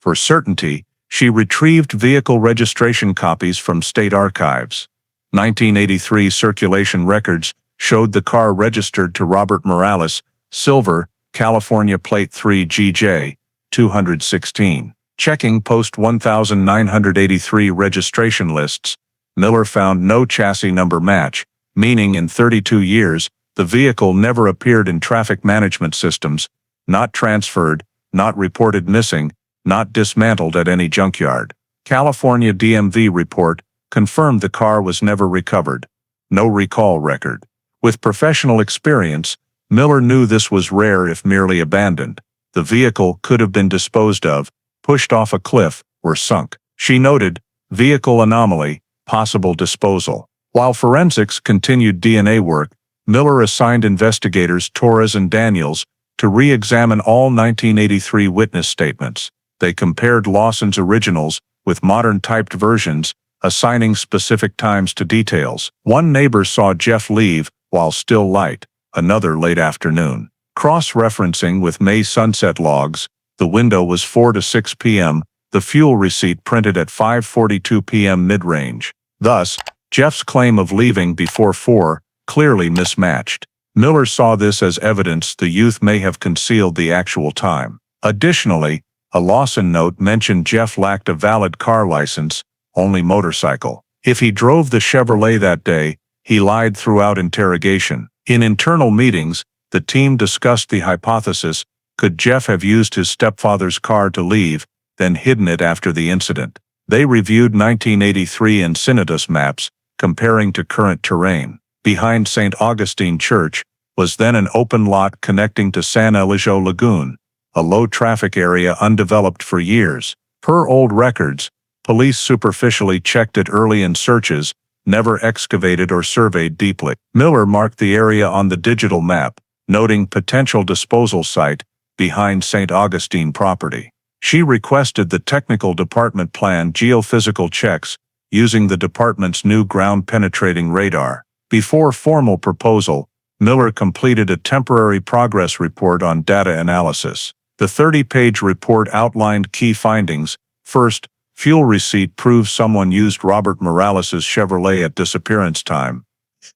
S1: For certainty, she retrieved vehicle registration copies from state archives. 1983 circulation records showed the car registered to Robert Morales, silver, California plate 3GJ, 216. Checking post 1983 registration lists, Miller found no chassis number match, meaning in 32 years, the vehicle never appeared in traffic management systems, not transferred, not reported missing, not dismantled at any junkyard. California DMV report confirmed the car was never recovered. No recall record. With professional experience, Miller knew this was rare if merely abandoned. The vehicle could have been disposed of, pushed off a cliff, or sunk. She noted, vehicle anomaly, possible disposal. While forensics continued DNA work, Miller assigned investigators Torres and Daniels to re-examine all 1983 witness statements. They compared Lawson's originals with modern typed versions, assigning specific times to details. One neighbor saw Jeff leave while still light, another late afternoon. Cross-referencing with May sunset logs, the window was 4 to 6 p.m., the fuel receipt printed at 5:42 p.m. mid-range. Thus, Jeff's claim of leaving before 4 clearly mismatched. Miller saw this as evidence the youth may have concealed the actual time. Additionally, a Lawson note mentioned Jeff lacked a valid car license, only motorcycle. If he drove the Chevrolet that day, he lied throughout interrogation. In internal meetings, the team discussed the hypothesis: could Jeff have used his stepfather's car to leave, then hidden it after the incident? They reviewed 1983 Encinitas maps, comparing to current terrain. Behind St. Augustine Church was then an open lot connecting to San Elijo Lagoon, a low-traffic area undeveloped for years. Per old records, police superficially checked it early in searches, never excavated or surveyed deeply. Miller marked the area on the digital map, noting potential disposal site behind St. Augustine property. She requested the technical department plan geophysical checks using the department's new ground-penetrating radar. Before formal proposal, Miller completed a temporary progress report on data analysis. The 30-page report outlined key findings. First, fuel receipt proves someone used Robert Morales's Chevrolet at disappearance time.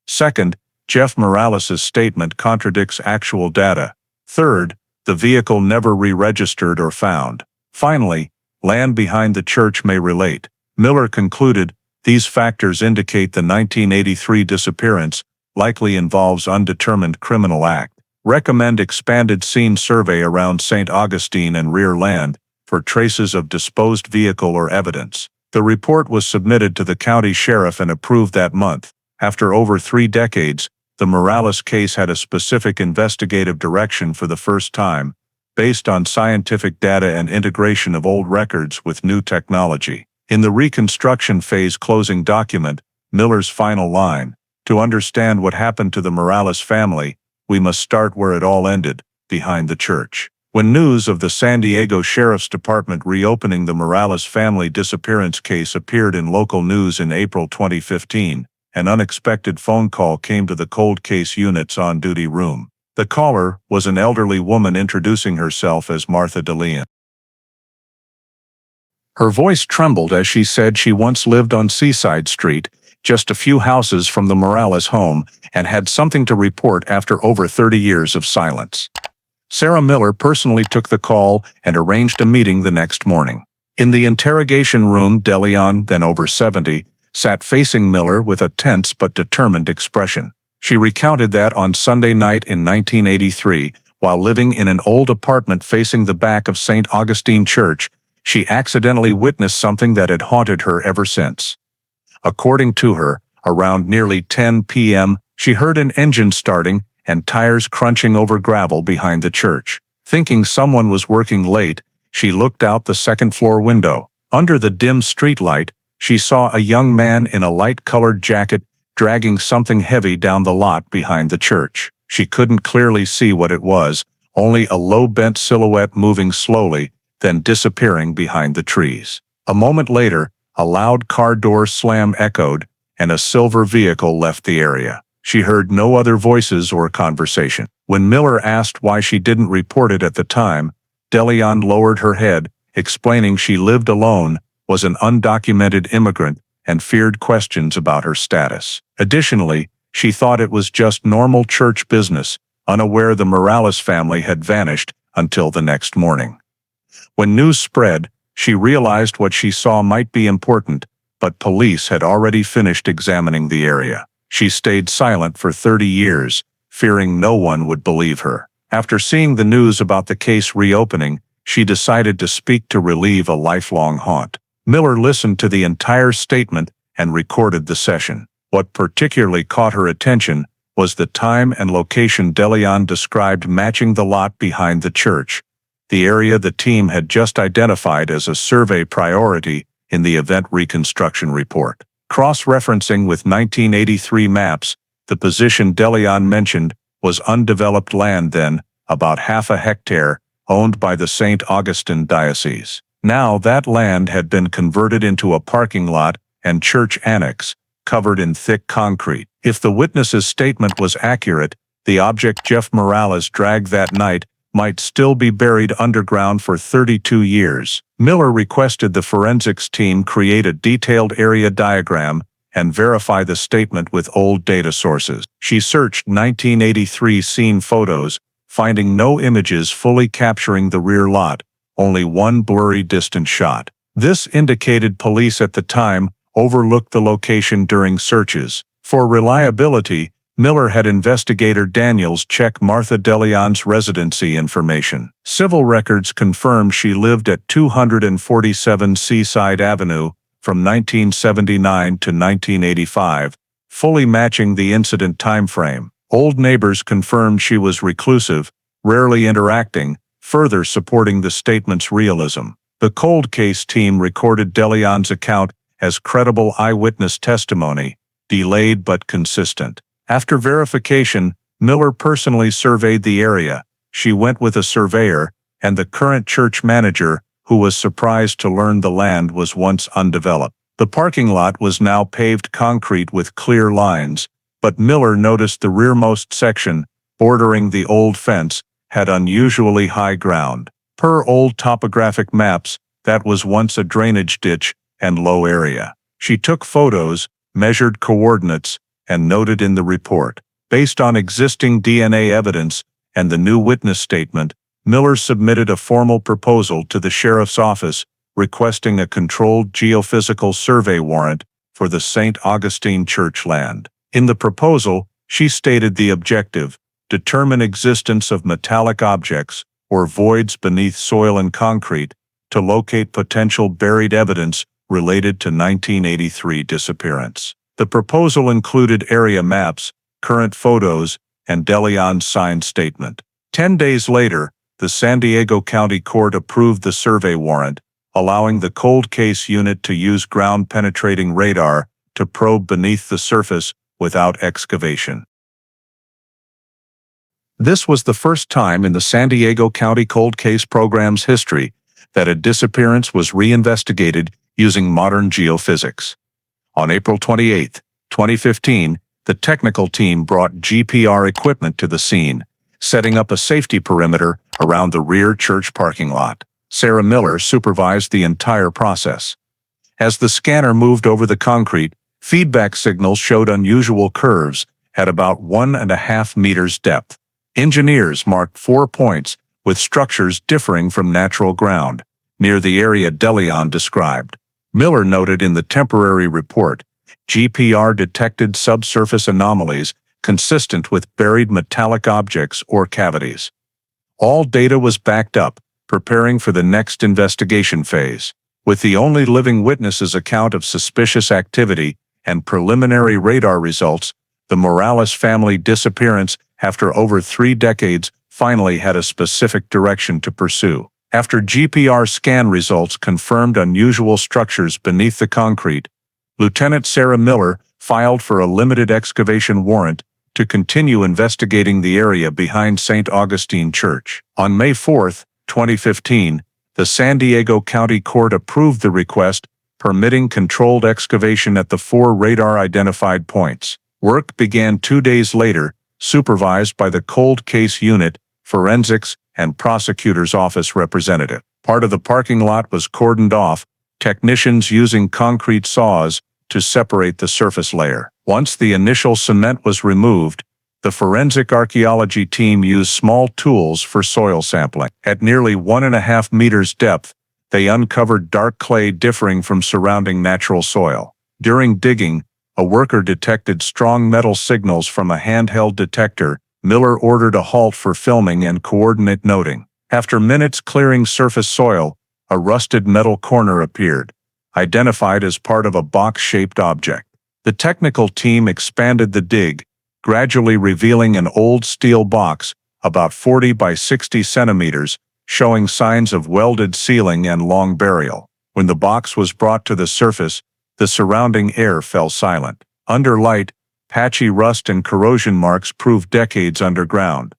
S1: Second, Jeff Morales's statement contradicts actual data. Third, the vehicle never re-registered or found. Finally, land behind the church may relate. Miller concluded, these factors indicate the 1983 disappearance likely involves undetermined criminal act. Recommend expanded scene survey around St. Augustine and rear land for traces of disposed vehicle or evidence. The report was submitted to the county sheriff and approved that month. After over 3 decades, the Morales case had a specific investigative direction for the first time, based on scientific data and integration of old records with new technology. In the reconstruction phase closing document, Miller's final line, "To understand what happened to the Morales family, we must start where it all ended, behind the church." When news of the San Diego Sheriff's Department reopening the Morales family disappearance case appeared in local news in April 2015, an unexpected phone call came to the cold case unit's on-duty room. The caller was an elderly woman introducing herself as Martha DeLeon. Her voice trembled as she said she once lived on Seaside Street, just a few houses from the Morales home, and had something to report after over 30 years of silence. Sarah Miller personally took the call and arranged a meeting the next morning. In the interrogation room, DeLeon, then over 70, sat facing Miller with a tense but determined expression. She recounted that on Sunday night in 1983, while living in an old apartment facing the back of St. Augustine Church, she accidentally witnessed something that had haunted her ever since. According to her, around nearly 10 p.m., she heard an engine starting and tires crunching over gravel behind the church. Thinking someone was working late, she looked out the second-floor window. Under the dim streetlight, she saw a young man in a light-colored jacket dragging something heavy down the lot behind the church. She couldn't clearly see what it was, only a low-bent silhouette moving slowly, then disappearing behind the trees. A moment later, a loud car door slam echoed, and a silver vehicle left the area. She heard no other voices or conversation. When Miller asked why she didn't report it at the time, DeLeon lowered her head, explaining she lived alone, was an undocumented immigrant, and feared questions about her status. Additionally, she thought it was just normal church business, unaware the Morales family had vanished until the next morning. When news spread, she realized what she saw might be important, but police had already finished examining the area. She stayed silent for 30 years, fearing no one would believe her. After seeing the news about the case reopening, she decided to speak to relieve a lifelong haunt. Miller listened to the entire statement and recorded the session. What particularly caught her attention was the time and location DeLeon described matching the lot behind the church, the area the team had just identified as a survey priority in the event reconstruction report. Cross-referencing with 1983 maps, the position DeLeon mentioned was undeveloped land then, about half a hectare, owned by the St. Augustine Diocese. Now that land had been converted into a parking lot and church annex, covered in thick concrete. If the witness's statement was accurate, the object Jeff Morales dragged that night might still be buried underground for 32 years. Miller requested the forensics team create a detailed area diagram and verify the statement with old data sources. She searched 1983 scene photos, finding no images fully capturing the rear lot, only one blurry distant shot. This indicated police at the time overlooked the location during searches. For reliability, Miller had investigator Daniels check Martha DeLeon's residency information. Civil records confirmed she lived at 247 Seaside Avenue from 1979 to 1985, fully matching the incident timeframe. Old neighbors confirmed she was reclusive, rarely interacting, further supporting the statement's realism. The cold case team recorded DeLeon's account as credible eyewitness testimony, delayed but consistent. After verification, Miller personally surveyed the area. She went with a surveyor and the current church manager, who was surprised to learn the land was once undeveloped. The parking lot was now paved concrete with clear lines, but Miller noticed the rearmost section, bordering the old fence, had unusually high ground. Per old topographic maps, that was once a drainage ditch and low area. She took photos, measured coordinates, and noted in the report. Based on existing DNA evidence and the new witness statement, Miller submitted a formal proposal to the sheriff's office requesting a controlled geophysical survey warrant for the St. Augustine church land. In the proposal, she stated the objective: determine existence of metallic objects or voids beneath soil and concrete to locate potential buried evidence related to 1983 disappearance. The proposal included area maps, current photos, and De Leon's signed statement. 10 days later, the San Diego County Court approved the survey warrant, allowing the cold case unit to use ground-penetrating radar to probe beneath the surface without excavation. This was the first time in the San Diego County Cold Case Program's history that a disappearance was reinvestigated using modern geophysics. On April 28, 2015, the technical team brought GPR equipment to the scene, setting up a safety perimeter around the rear church parking lot. Sarah Miller supervised the entire process. As the scanner moved over the concrete, feedback signals showed unusual curves at about 1.5 meters depth. Engineers marked 4 points with structures differing from natural ground, near the area De Leon described. Miller noted in the temporary report, GPR detected subsurface anomalies consistent with buried metallic objects or cavities. All data was backed up, preparing for the next investigation phase. With the only living witness's account of suspicious activity and preliminary radar results, the Morales family disappearance after over 3 decades finally had a specific direction to pursue. After GPR scan results confirmed unusual structures beneath the concrete, Lieutenant Sarah Miller filed for a limited excavation warrant to continue investigating the area behind St. Augustine Church. On May 4, 2015, the San Diego County Court approved the request, permitting controlled excavation at the 4 radar-identified points. Work began 2 days later, supervised by the Cold Case Unit, Forensics, and Prosecutor's Office representative. Part of the parking lot was cordoned off, technicians using concrete saws to separate the surface layer. Once the initial cement was removed, the forensic archaeology team used small tools for soil sampling. At nearly 1.5 meters depth, they uncovered dark clay differing from surrounding natural soil. During digging, a worker detected strong metal signals from a handheld detector. Miller ordered a halt for filming and coordinate noting. After minutes clearing surface soil, a rusted metal corner appeared, identified as part of a box-shaped object. The technical team expanded the dig, gradually revealing an old steel box, about 40 by 60 centimeters, showing signs of welded sealing and long burial. When the box was brought to the surface, the surrounding air fell silent. Under light, patchy rust and corrosion marks proved decades underground.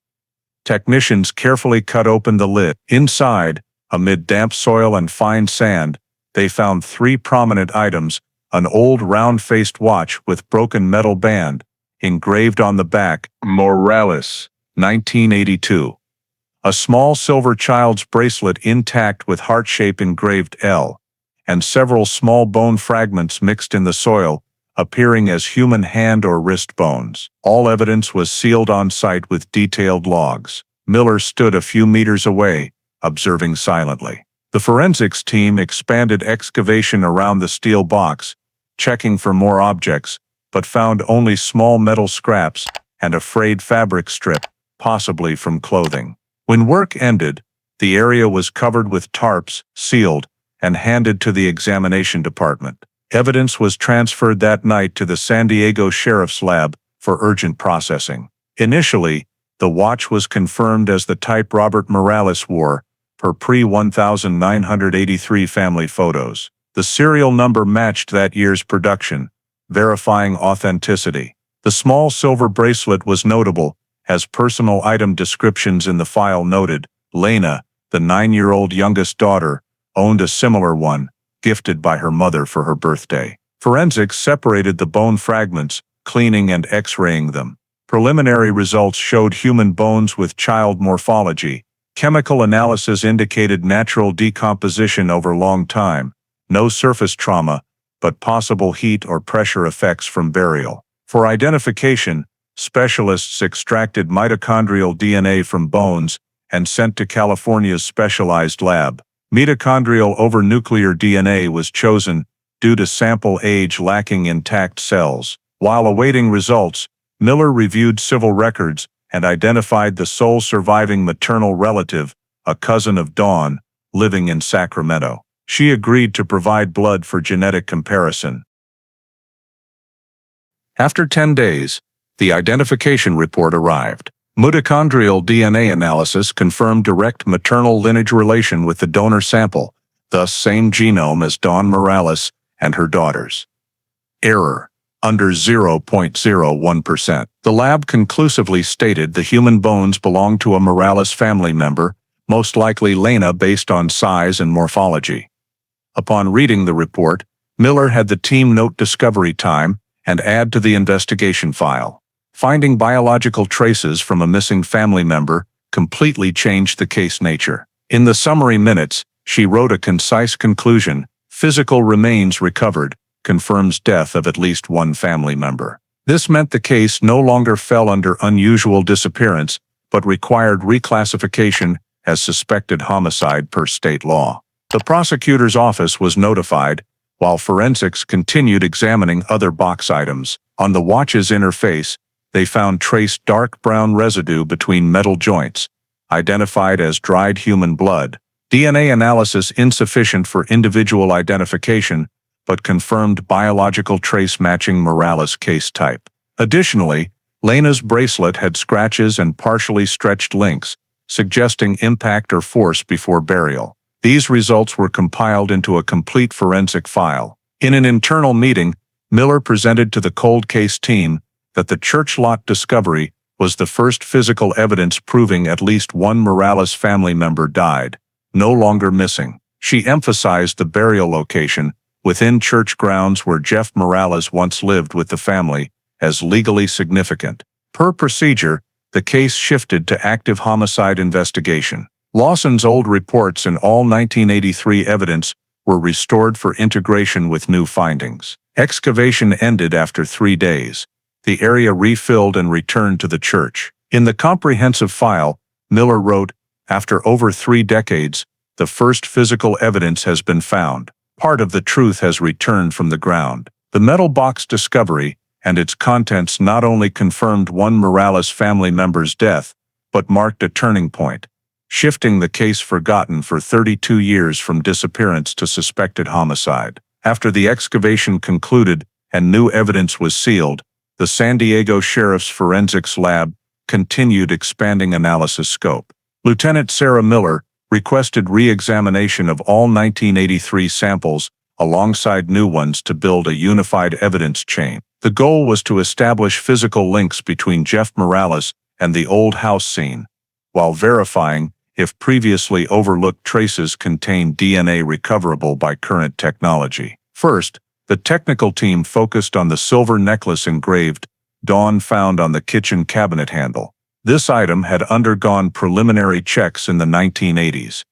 S1: Technicians carefully cut open the lid. Inside, amid damp soil and fine sand, they found 3 prominent items: an old round-faced watch with broken metal band, engraved on the back, Morales, 1982. A small silver child's bracelet intact with heart-shape engraved L, and several small bone fragments mixed in the soil, appearing as human hand or wrist bones. All evidence was sealed on site with detailed logs. Miller stood a few meters away, observing silently. The forensics team expanded excavation around the steel box, checking for more objects, but found only small metal scraps and a frayed fabric strip, possibly from clothing. When work ended, the area was covered with tarps, sealed, and handed to the examination department. Evidence was transferred that night to the San Diego Sheriff's Lab for urgent processing. Initially, the watch was confirmed as the type Robert Morales wore, per pre-1983 family photos. The serial number matched that year's production, verifying authenticity. The small silver bracelet was notable, as personal item descriptions in the file noted. Lena, the 9-year-old youngest daughter, owned a similar one, gifted by her mother for her birthday. Forensics separated the bone fragments, cleaning and X-raying them. Preliminary results showed human bones with child morphology. Chemical analysis indicated natural decomposition over long time, no surface trauma, but possible heat or pressure effects from burial. For identification, specialists extracted mitochondrial DNA from bones and sent to California's specialized lab. Mitochondrial over nuclear DNA was chosen due to sample age lacking intact cells. While awaiting results, Miller reviewed civil records and identified the sole surviving maternal relative, a cousin of Dawn, living in Sacramento. She agreed to provide blood for genetic comparison. After 10 days, the identification report arrived. Mitochondrial DNA analysis confirmed direct maternal lineage relation with the donor sample, thus same genome as Dawn Morales and her daughters. Error: under 0.01%. The lab conclusively stated the human bones belong to a Morales family member, most likely Lena based on size and morphology. Upon reading the report, Miller had the team note discovery time and add to the investigation file. Finding biological traces from a missing family member completely changed the case nature. In the summary minutes, she wrote a concise conclusion: physical remains recovered, confirms death of at least one family member. This meant the case no longer fell under unusual disappearance, but required reclassification as suspected homicide per state law. The prosecutor's office was notified, while forensics continued examining other box items. On the watch's inner face, they found trace dark brown residue between metal joints, identified as dried human blood. DNA analysis insufficient for individual identification, but confirmed biological trace matching Morales case type. Additionally, Lena's bracelet had scratches and partially stretched links, suggesting impact or force before burial. These results were compiled into a complete forensic file. In an internal meeting, Miller presented to the cold case team that the church lot discovery was the first physical evidence proving at least one Morales family member died, no longer missing. She emphasized the burial location, within church grounds where Jeff Morales once lived with the family, as legally significant. Per procedure, the case shifted to active homicide investigation. Lawson's old reports and all 1983 evidence were restored for integration with new findings. Excavation ended after 3 days. The area refilled and returned to the church. In the comprehensive file, Miller wrote, "After over 3 decades, the first physical evidence has been found. Part of the truth has returned from the ground." The metal box discovery and its contents not only confirmed one Morales family member's death, but marked a turning point, shifting the case forgotten for 32 years from disappearance to suspected homicide. After the excavation concluded and new evidence was sealed, the San Diego Sheriff's Forensics Lab continued expanding analysis scope. Lieutenant Sarah Miller requested re-examination of all 1983 samples alongside new ones to build a unified evidence chain. The goal was to establish physical links between Jeff Morales and the old house scene, while verifying if previously overlooked traces contained DNA recoverable by current technology. First, the technical team focused on the silver necklace engraved Dawn found on the kitchen cabinet handle. This item had undergone preliminary checks in the 1980s,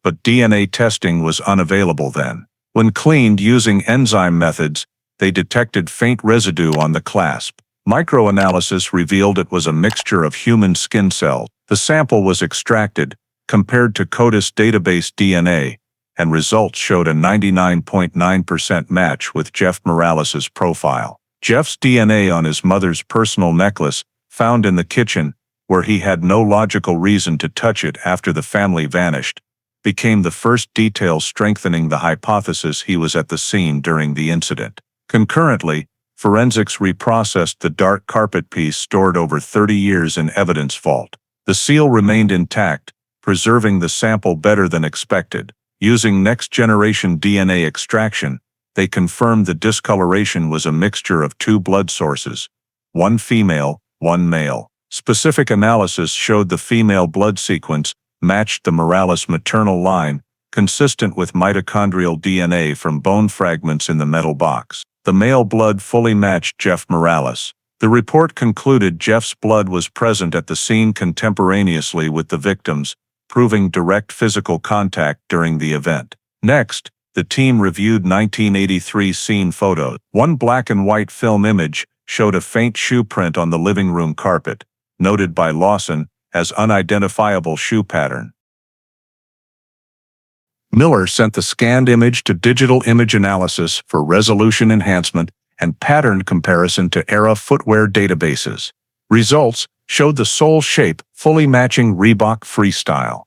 S1: but DNA testing was unavailable then. When cleaned using enzyme methods, they detected faint residue on the clasp. Microanalysis revealed it was a mixture of human skin cells. The sample was extracted, compared to CODIS database DNA, and results showed a 99.9% match with Jeff Morales's profile. Jeff's DNA on his mother's personal necklace, found in the kitchen, where he had no logical reason to touch it after the family vanished, became the first detail strengthening the hypothesis he was at the scene during the incident. Concurrently, forensics reprocessed the dark carpet piece stored over 30 years in evidence vault. The seal remained intact, preserving the sample better than expected. Using next-generation DNA extraction, they confirmed the discoloration was a mixture of 2 blood sources, one female, one male. Specific analysis showed the female blood sequence matched the Morales maternal line, consistent with mitochondrial DNA from bone fragments in the metal box. The male blood fully matched Jeff Morales. The report concluded Jeff's blood was present at the scene contemporaneously with the victims, proving direct physical contact during the event. Next, the team reviewed 1983 scene photos. One black and white film image showed a faint shoe print on the living room carpet, noted by Lawson as unidentifiable shoe pattern. Miller sent the scanned image to digital image analysis for resolution enhancement and pattern comparison to era footwear databases. Results showed the sole shape fully matching Reebok Freestyle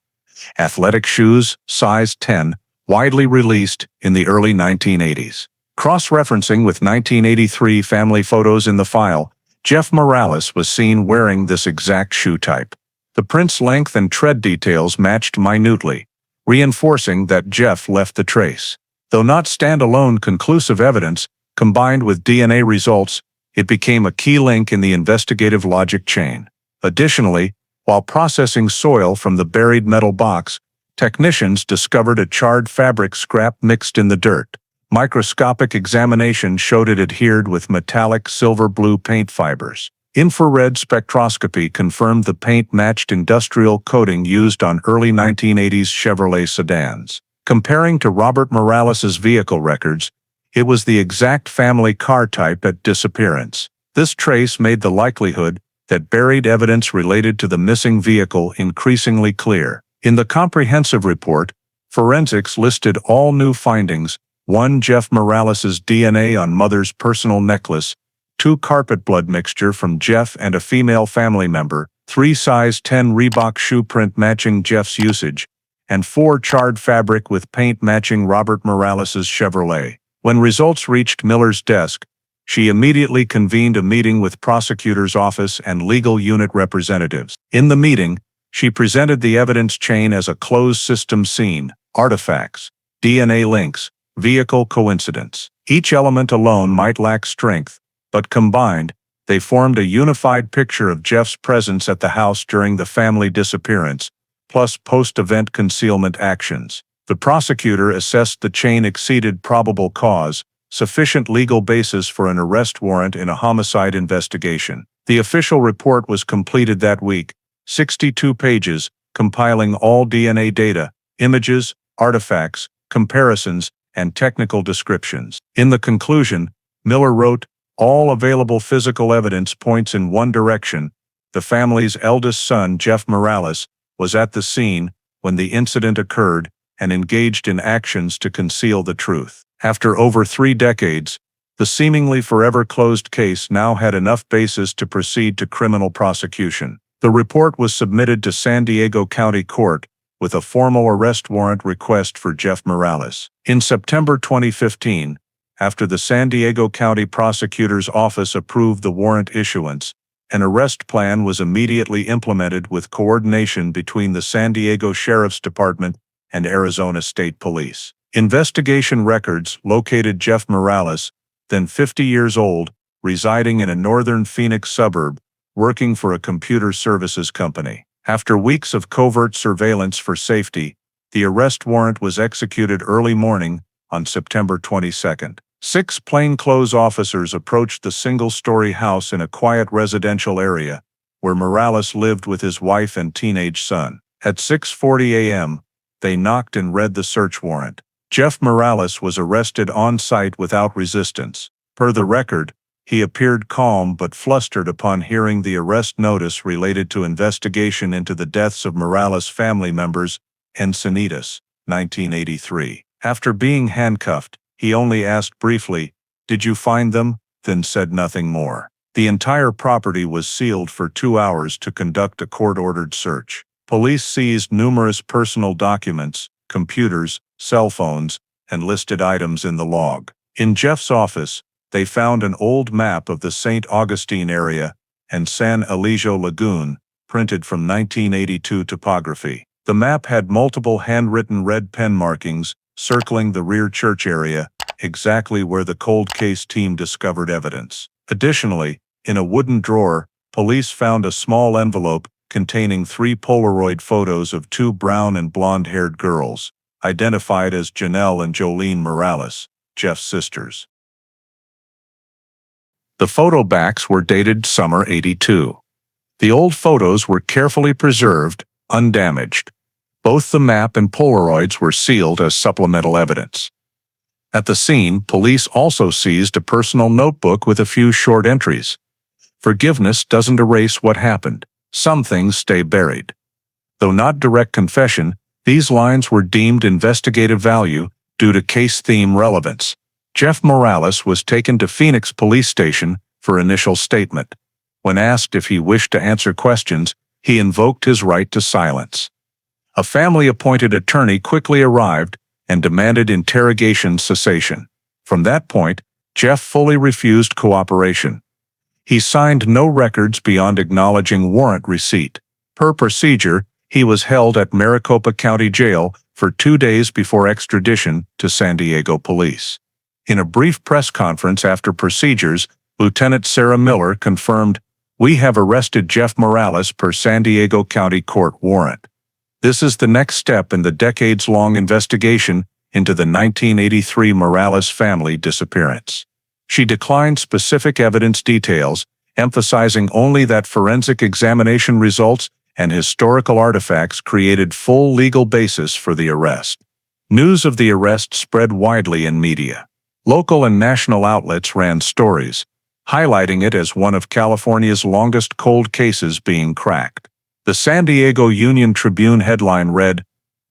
S1: athletic shoes, size 10, widely released in the early 1980s. Cross-referencing with 1983 family photos in the file, Jeff Morales was seen wearing this exact shoe type. The print's length and tread details matched minutely, reinforcing that Jeff left the trace. Though not standalone conclusive evidence, combined with DNA results, it became a key link in the investigative logic chain. Additionally, while processing soil from the buried metal box, technicians discovered a charred fabric scrap mixed in the dirt. Microscopic examination showed it adhered with metallic silver-blue paint fibers. Infrared spectroscopy confirmed the paint matched industrial coating used on early 1980s Chevrolet sedans. Comparing to Robert Morales's vehicle records, it was the exact family car type at disappearance. This trace made the likelihood that buried evidence related to the missing vehicle increasingly clear. In the comprehensive report, forensics listed all new findings: 1 Jeff Morales's DNA on mother's personal necklace, 2 carpet blood mixture from Jeff and a female family member, 3 size 10 Reebok shoe print matching Jeff's usage, and 4 charred fabric with paint matching Robert Morales's Chevrolet. When results reached Miller's desk, she immediately convened a meeting with prosecutor's office and legal unit representatives. In the meeting, she presented the evidence chain as a closed system scene: artifacts, DNA links, vehicle coincidence. Each element alone might lack strength, but combined, they formed a unified picture of Jeff's presence at the house during the family disappearance, plus post-event concealment actions. The prosecutor assessed the chain exceeded probable cause, sufficient legal basis for an arrest warrant in a homicide investigation. The official report was completed that week, 62 pages, compiling all DNA data, images, artifacts, comparisons, and technical descriptions. In the conclusion, Miller wrote, "All available physical evidence points in one direction. The family's eldest son, Jeff Morales, was at the scene when the incident occurred and engaged in actions to conceal the truth." After over 3 decades, the seemingly forever closed case now had enough basis to proceed to criminal prosecution. The report was submitted to San Diego County Court with a formal arrest warrant request for Jeff Morales. In September 2015, after the San Diego County Prosecutor's Office approved the warrant issuance, an arrest plan was immediately implemented with coordination between the San Diego Sheriff's Department and Arizona State Police. Investigation records located Jeff Morales, then 50 years old, residing in a northern Phoenix suburb, working for a computer services company. After weeks of covert surveillance for safety, the arrest warrant was executed early morning on September 22. 6 plainclothes officers approached the single-story house in a quiet residential area where Morales lived with his wife and teenage son. At 6:40 a.m., they knocked and read the search warrant. Jeff Morales was arrested on-site without resistance. Per the record, he appeared calm but flustered upon hearing the arrest notice related to investigation into the deaths of Morales' family members, Encinitas, 1983. After being handcuffed, he only asked briefly, "Did you find them?" then said nothing more. The entire property was sealed for 2 hours to conduct a court-ordered search. Police seized numerous personal documents, computers, cell phones, and listed items in the log. In Jeff's office, they found an old map of the St. Augustine area and San Eligio Lagoon, printed from 1982 topography. The map had multiple handwritten red pen markings circling the rear church area, exactly where the cold case team discovered evidence. Additionally, in a wooden drawer, police found a small envelope containing 3 Polaroid photos of 2 brown and blonde-haired girls, identified as Janelle and Jolene Morales, Jeff's sisters. The photo backs were dated summer '82. The old photos were carefully preserved, undamaged. Both the map and Polaroids were sealed as supplemental evidence. At the scene, police also seized a personal notebook with a few short entries. Forgiveness doesn't erase what happened. Some things stay buried. Though not direct confession, these lines were deemed investigative value due to case theme relevance. Jeff Morales was taken to Phoenix Police Station for initial statement. When asked if he wished to answer questions, he invoked his right to silence. A family-appointed attorney quickly arrived and demanded interrogation cessation. From that point, Jeff fully refused cooperation. He signed no records beyond acknowledging warrant receipt. Per procedure, he was held at Maricopa County Jail for 2 days before extradition to San Diego Police. In a brief press conference after procedures, Lieutenant Sarah Miller confirmed, "We have arrested Jeff Morales per San Diego County Court warrant. This is the next step in the decades-long investigation into the 1983 Morales family disappearance." She declined specific evidence details, emphasizing only that forensic examination results and historical artifacts created full legal basis for the arrest. News of the arrest spread widely in media. Local and national outlets ran stories, highlighting it as one of California's longest cold cases being cracked. The San Diego Union Tribune headline read,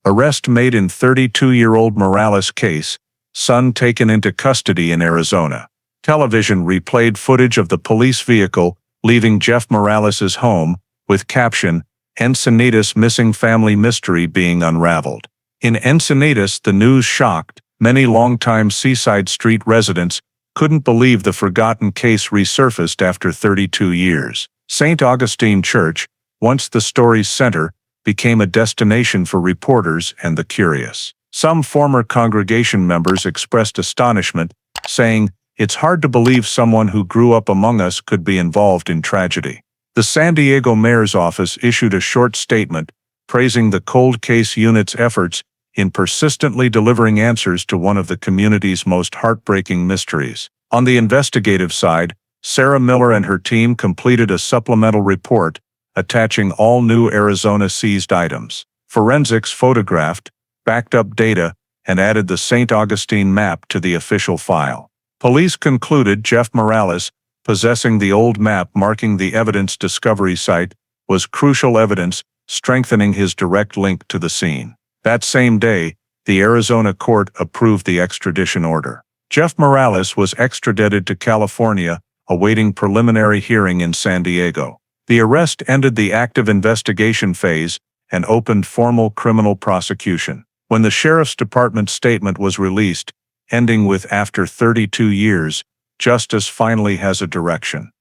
S1: "Arrest made in 32-year-old Morales case, son taken into custody in Arizona." Television replayed footage of the police vehicle leaving Jeff Morales' home, with caption, "Encinitas missing family mystery being unraveled." In Encinitas, the news shocked. Many longtime Seaside Street residents couldn't believe the forgotten case resurfaced after 32 years. St. Augustine Church, once the story's center, became a destination for reporters and the curious. Some former congregation members expressed astonishment, saying, "It's hard to believe someone who grew up among us could be involved in tragedy." The San Diego Mayor's office issued a short statement praising the cold case unit's efforts in persistently delivering answers to one of the community's most heartbreaking mysteries. On the investigative side, Sarah Miller and her team completed a supplemental report attaching all new Arizona seized items. Forensics photographed, backed up data, and added the St. Augustine map to the official file. Police concluded Jeff Morales, possessing the old map marking the evidence discovery site, was crucial evidence, strengthening his direct link to the scene. That same day, the Arizona court approved the extradition order. Jeff Morales was extradited to California, awaiting preliminary hearing in San Diego. The arrest ended the active investigation phase and opened formal criminal prosecution. When the Sheriff's Department statement was released, ending with "After 32 years, justice finally has a direction,"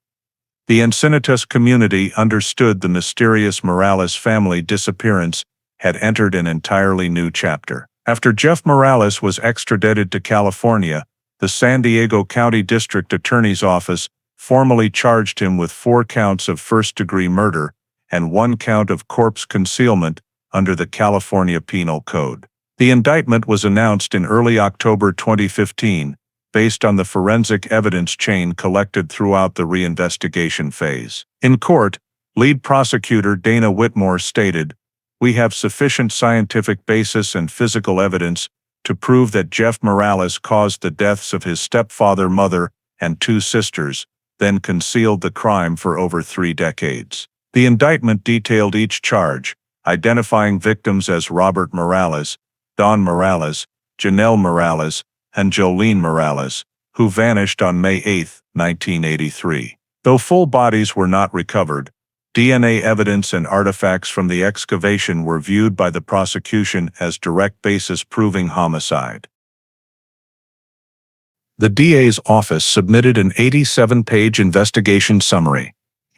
S1: the Encinitas community understood the mysterious Morales family disappearance had entered an entirely new chapter. After Jeff Morales was extradited to California, the San Diego County District Attorney's Office formally charged him with 4 counts of first-degree murder and 1 count of corpse concealment under the California Penal Code. The indictment was announced in early October 2015, based on the forensic evidence chain collected throughout the reinvestigation phase. In court, lead prosecutor Dana Whitmore stated, "We have sufficient scientific basis and physical evidence to prove that Jeff Morales caused the deaths of his stepfather, mother, and 2 sisters, then concealed the crime for over 3 decades." The indictment detailed each charge, identifying victims as Robert Morales, Don Morales, Janelle Morales, and Jolene Morales, who vanished on May 8, 1983. Though full bodies were not recovered, DNA evidence and artifacts from the excavation were viewed by the prosecution as direct basis proving homicide. The DA's office submitted an 87-page investigation summary,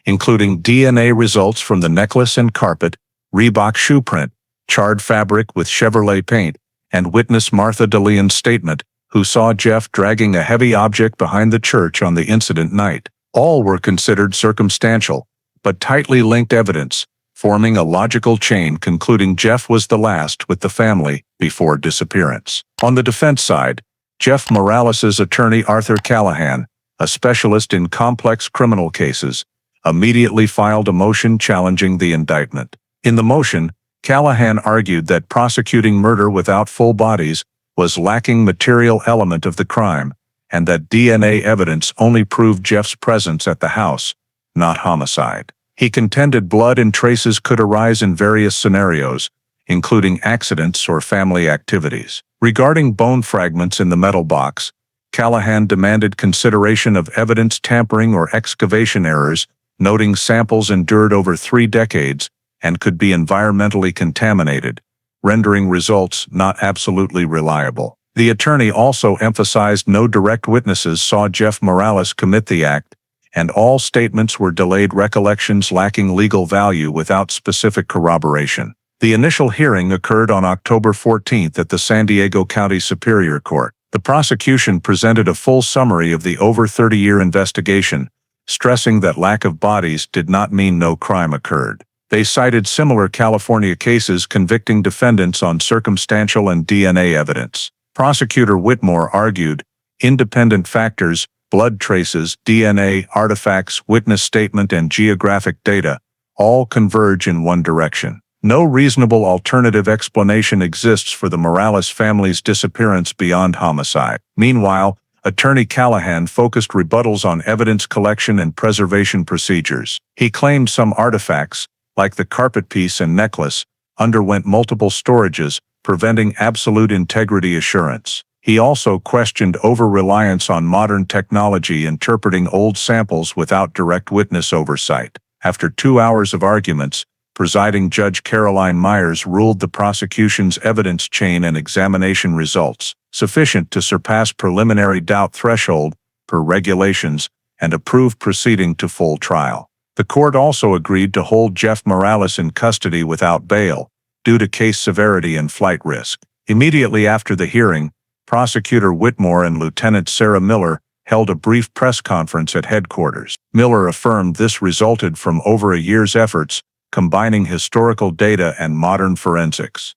S1: including DNA results from the necklace and carpet, Reebok shoe print, charred fabric with Chevrolet paint, and witness Martha DeLeon's statement, who saw Jeff dragging a heavy object behind the church on the incident night. All were considered circumstantial, but tightly linked evidence, forming a logical chain concluding Jeff was the last with the family before disappearance. On the defense side, Jeff Morales' attorney Arthur Callahan a specialist in complex criminal cases, immediately filed a motion challenging the indictment. In the motion, Callahan argued that prosecuting murder without full bodies was lacking material element of the crime, and that DNA evidence only proved Jeff's presence at the house, not homicide. He contended blood and traces could arise in various scenarios, including accidents or family activities. Regarding bone fragments in the metal box, Callahan demanded consideration of evidence tampering or excavation errors, noting samples endured over 3 decades and could be environmentally contaminated, rendering results not absolutely reliable. The attorney also emphasized no direct witnesses saw Jeff Morales commit the act, and all statements were delayed recollections lacking legal value without specific corroboration. The initial hearing occurred on October 14 at the San Diego County Superior Court. The prosecution presented a full summary of the over 30-year investigation, stressing that lack of bodies did not mean no crime occurred. They cited similar California cases convicting defendants on circumstantial and DNA evidence. Prosecutor Whitmore argued, independent factors, blood traces, DNA, artifacts, witness statement, and geographic data all converge in one direction. No reasonable alternative explanation exists for the Morales family's disappearance beyond homicide. Meanwhile, Attorney Callahan focused rebuttals on evidence collection and preservation procedures. He claimed some artifacts, like the carpet piece and necklace, underwent multiple storages, preventing absolute integrity assurance. He also questioned over-reliance on modern technology interpreting old samples without direct witness oversight. After 2 hours of arguments, presiding Judge Caroline Myers ruled the prosecution's evidence chain and examination results sufficient to surpass preliminary doubt threshold per regulations and approve proceeding to full trial. The court also agreed to hold Jeff Morales in custody without bail, due to case severity and flight risk. Immediately after the hearing, Prosecutor Whitmore and Lieutenant Sarah Miller held a brief press conference at headquarters. Miller affirmed this resulted from over a year's efforts combining historical data and modern forensics.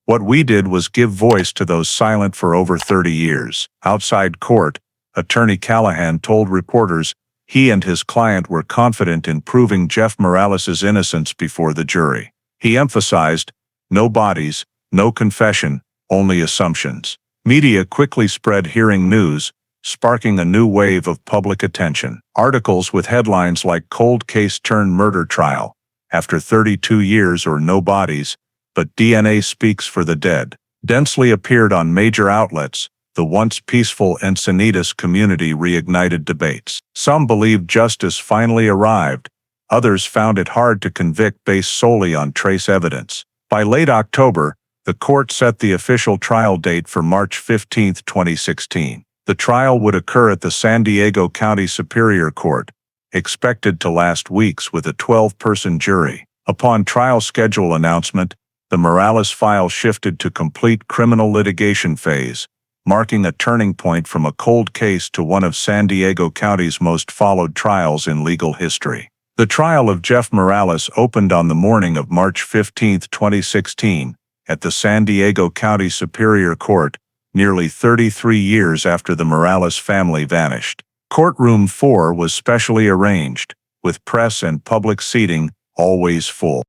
S1: What we did was give voice to those silent for over 30 years. Outside court, Attorney Callahan told reporters he and his client were confident in proving Jeff Morales' innocence before the jury. He emphasized, no bodies, no confession, only assumptions. Media quickly spread hearing news, sparking a new wave of public attention. Articles with headlines like "Cold Case Turned Murder Trial," after 32 years or no bodies, but DNA speaks for the dead, densely appeared on major outlets. The once peaceful Encinitas community reignited debates. Some believed justice finally arrived, others found it hard to convict based solely on trace evidence. By late October, the court set the official trial date for March 15, 2016. The trial would occur at the San Diego County Superior Court, expected to last weeks with a 12-person jury. Upon trial schedule announcement, the Morales file shifted to complete criminal litigation phase, marking a turning point from a cold case to one of San Diego County's most followed trials in legal history. The trial of Jeff Morales opened on the morning of March 15, 2016, at the San Diego County Superior Court, nearly 33 years after the Morales family vanished. Courtroom 4 was specially arranged, with press and public seating always full.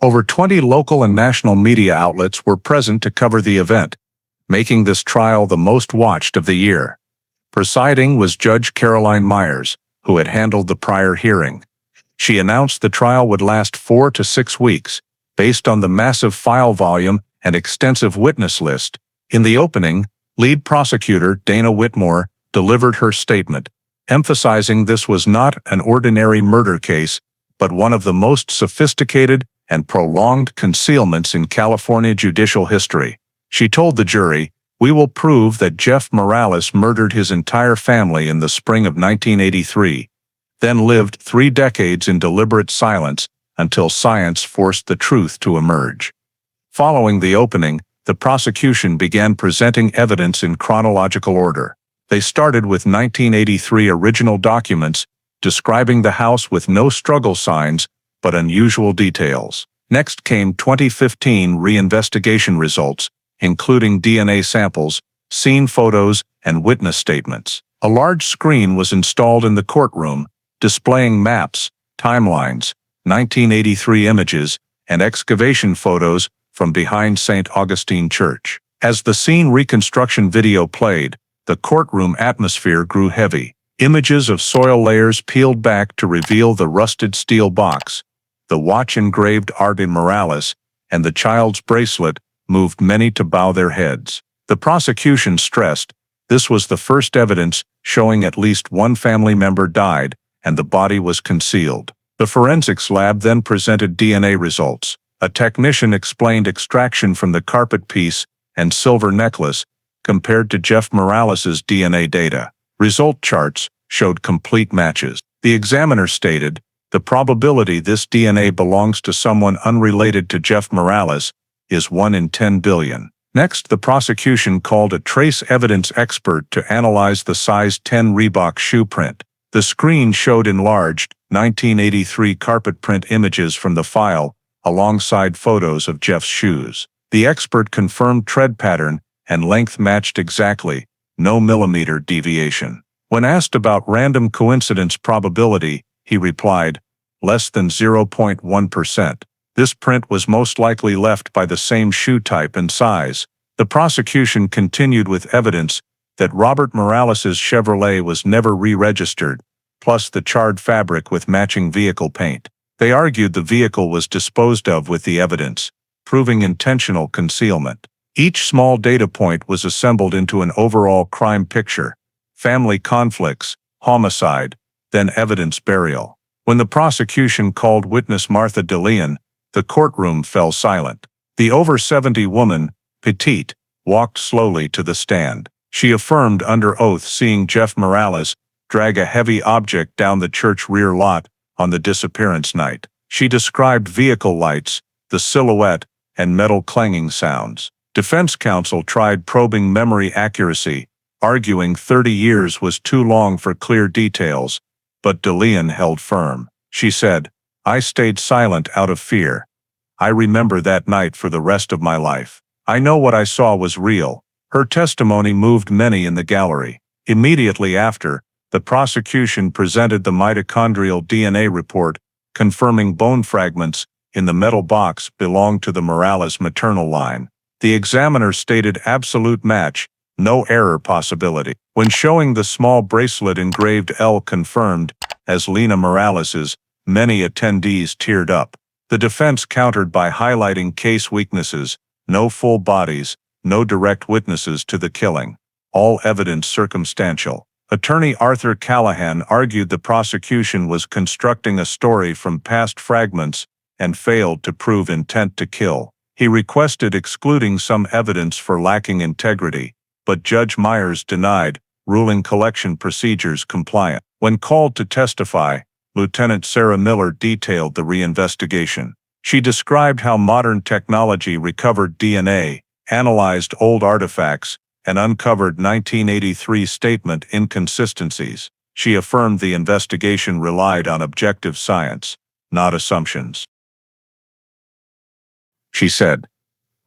S1: Over 20 local and national media outlets were present to cover the event, making this trial the most watched of the year. Presiding was Judge Caroline Myers, who had handled the prior hearing. She announced the trial would last 4 to 6 weeks, based on the massive file volume and extensive witness list. In the opening, lead prosecutor Dana Whitmore delivered her statement, emphasizing this was not an ordinary murder case, but one of the most sophisticated and prolonged concealments in California judicial history. She told the jury, "We will prove that Jeff Morales murdered his entire family in the spring of 1983, then lived 3 decades in deliberate silence until science forced the truth to emerge." Following the opening, the prosecution began presenting evidence in chronological order. They started with 1983 original documents describing the house with no struggle signs but unusual details. Next came 2015 reinvestigation results, including DNA samples, scene photos, and witness statements. A large screen was installed in the courtroom, displaying maps, timelines, 1983 images, and excavation photos from behind St. Augustine Church. As the scene reconstruction video played, the courtroom atmosphere grew heavy. Images of soil layers peeled back to reveal the rusted steel box, the watch engraved Arte Morales, and the child's bracelet moved many to bow their heads. The prosecution stressed this was the first evidence showing at least one family member died and the body was concealed. The forensics lab then presented DNA results. A technician explained extraction from the carpet piece and silver necklace compared to Jeff Morales's DNA data. Result charts showed complete matches. The examiner stated, the probability this DNA belongs to someone unrelated to Jeff Morales is 1 in 10 billion. Next, the prosecution called a trace evidence expert to analyze the size 10 Reebok shoe print. The screen showed enlarged 1983 carpet print images from the file, alongside photos of Jeff's shoes. The expert confirmed tread pattern and length matched exactly, no millimeter deviation. When asked about random coincidence probability, he replied, less than 0.1%. This print was most likely left by the same shoe type and size. The prosecution continued with evidence that Robert Morales's Chevrolet was never re-registered, plus the charred fabric with matching vehicle paint. They argued the vehicle was disposed of with the evidence, proving intentional concealment. Each small data point was assembled into an overall crime picture: family conflicts, homicide, then evidence burial. When the prosecution called witness Martha DeLeon, the courtroom fell silent. The over 70 woman, petite, walked slowly to the stand. She affirmed under oath seeing Jeff Morales drag a heavy object down the church rear lot on the disappearance night. She described vehicle lights, the silhouette, and metal clanging sounds. Defense counsel tried probing memory accuracy, arguing 30 years was too long for clear details, but DeLeon held firm. She said, I stayed silent out of fear. I remember that night for the rest of my life. I know what I saw was real. Her testimony moved many in the gallery. Immediately after, the prosecution presented the mitochondrial DNA report, confirming bone fragments in the metal box belonged to the Morales maternal line. The examiner stated absolute match, no error possibility. When showing the small bracelet engraved L confirmed as Lena Morales's, many attendees teared up. The defense countered by highlighting case weaknesses: no full bodies, no direct witnesses to the killing, all evidence circumstantial. Attorney Arthur Callahan argued the prosecution was constructing a story from past fragments and failed to prove intent to kill. He requested excluding some evidence for lacking integrity, but Judge Myers denied, ruling collection procedures compliant. When called to testify, Lieutenant Sarah Miller detailed the reinvestigation. She described how modern technology recovered DNA, analyzed old artifacts, and uncovered 1983 statement inconsistencies. She affirmed the investigation relied on objective science, not assumptions. She said,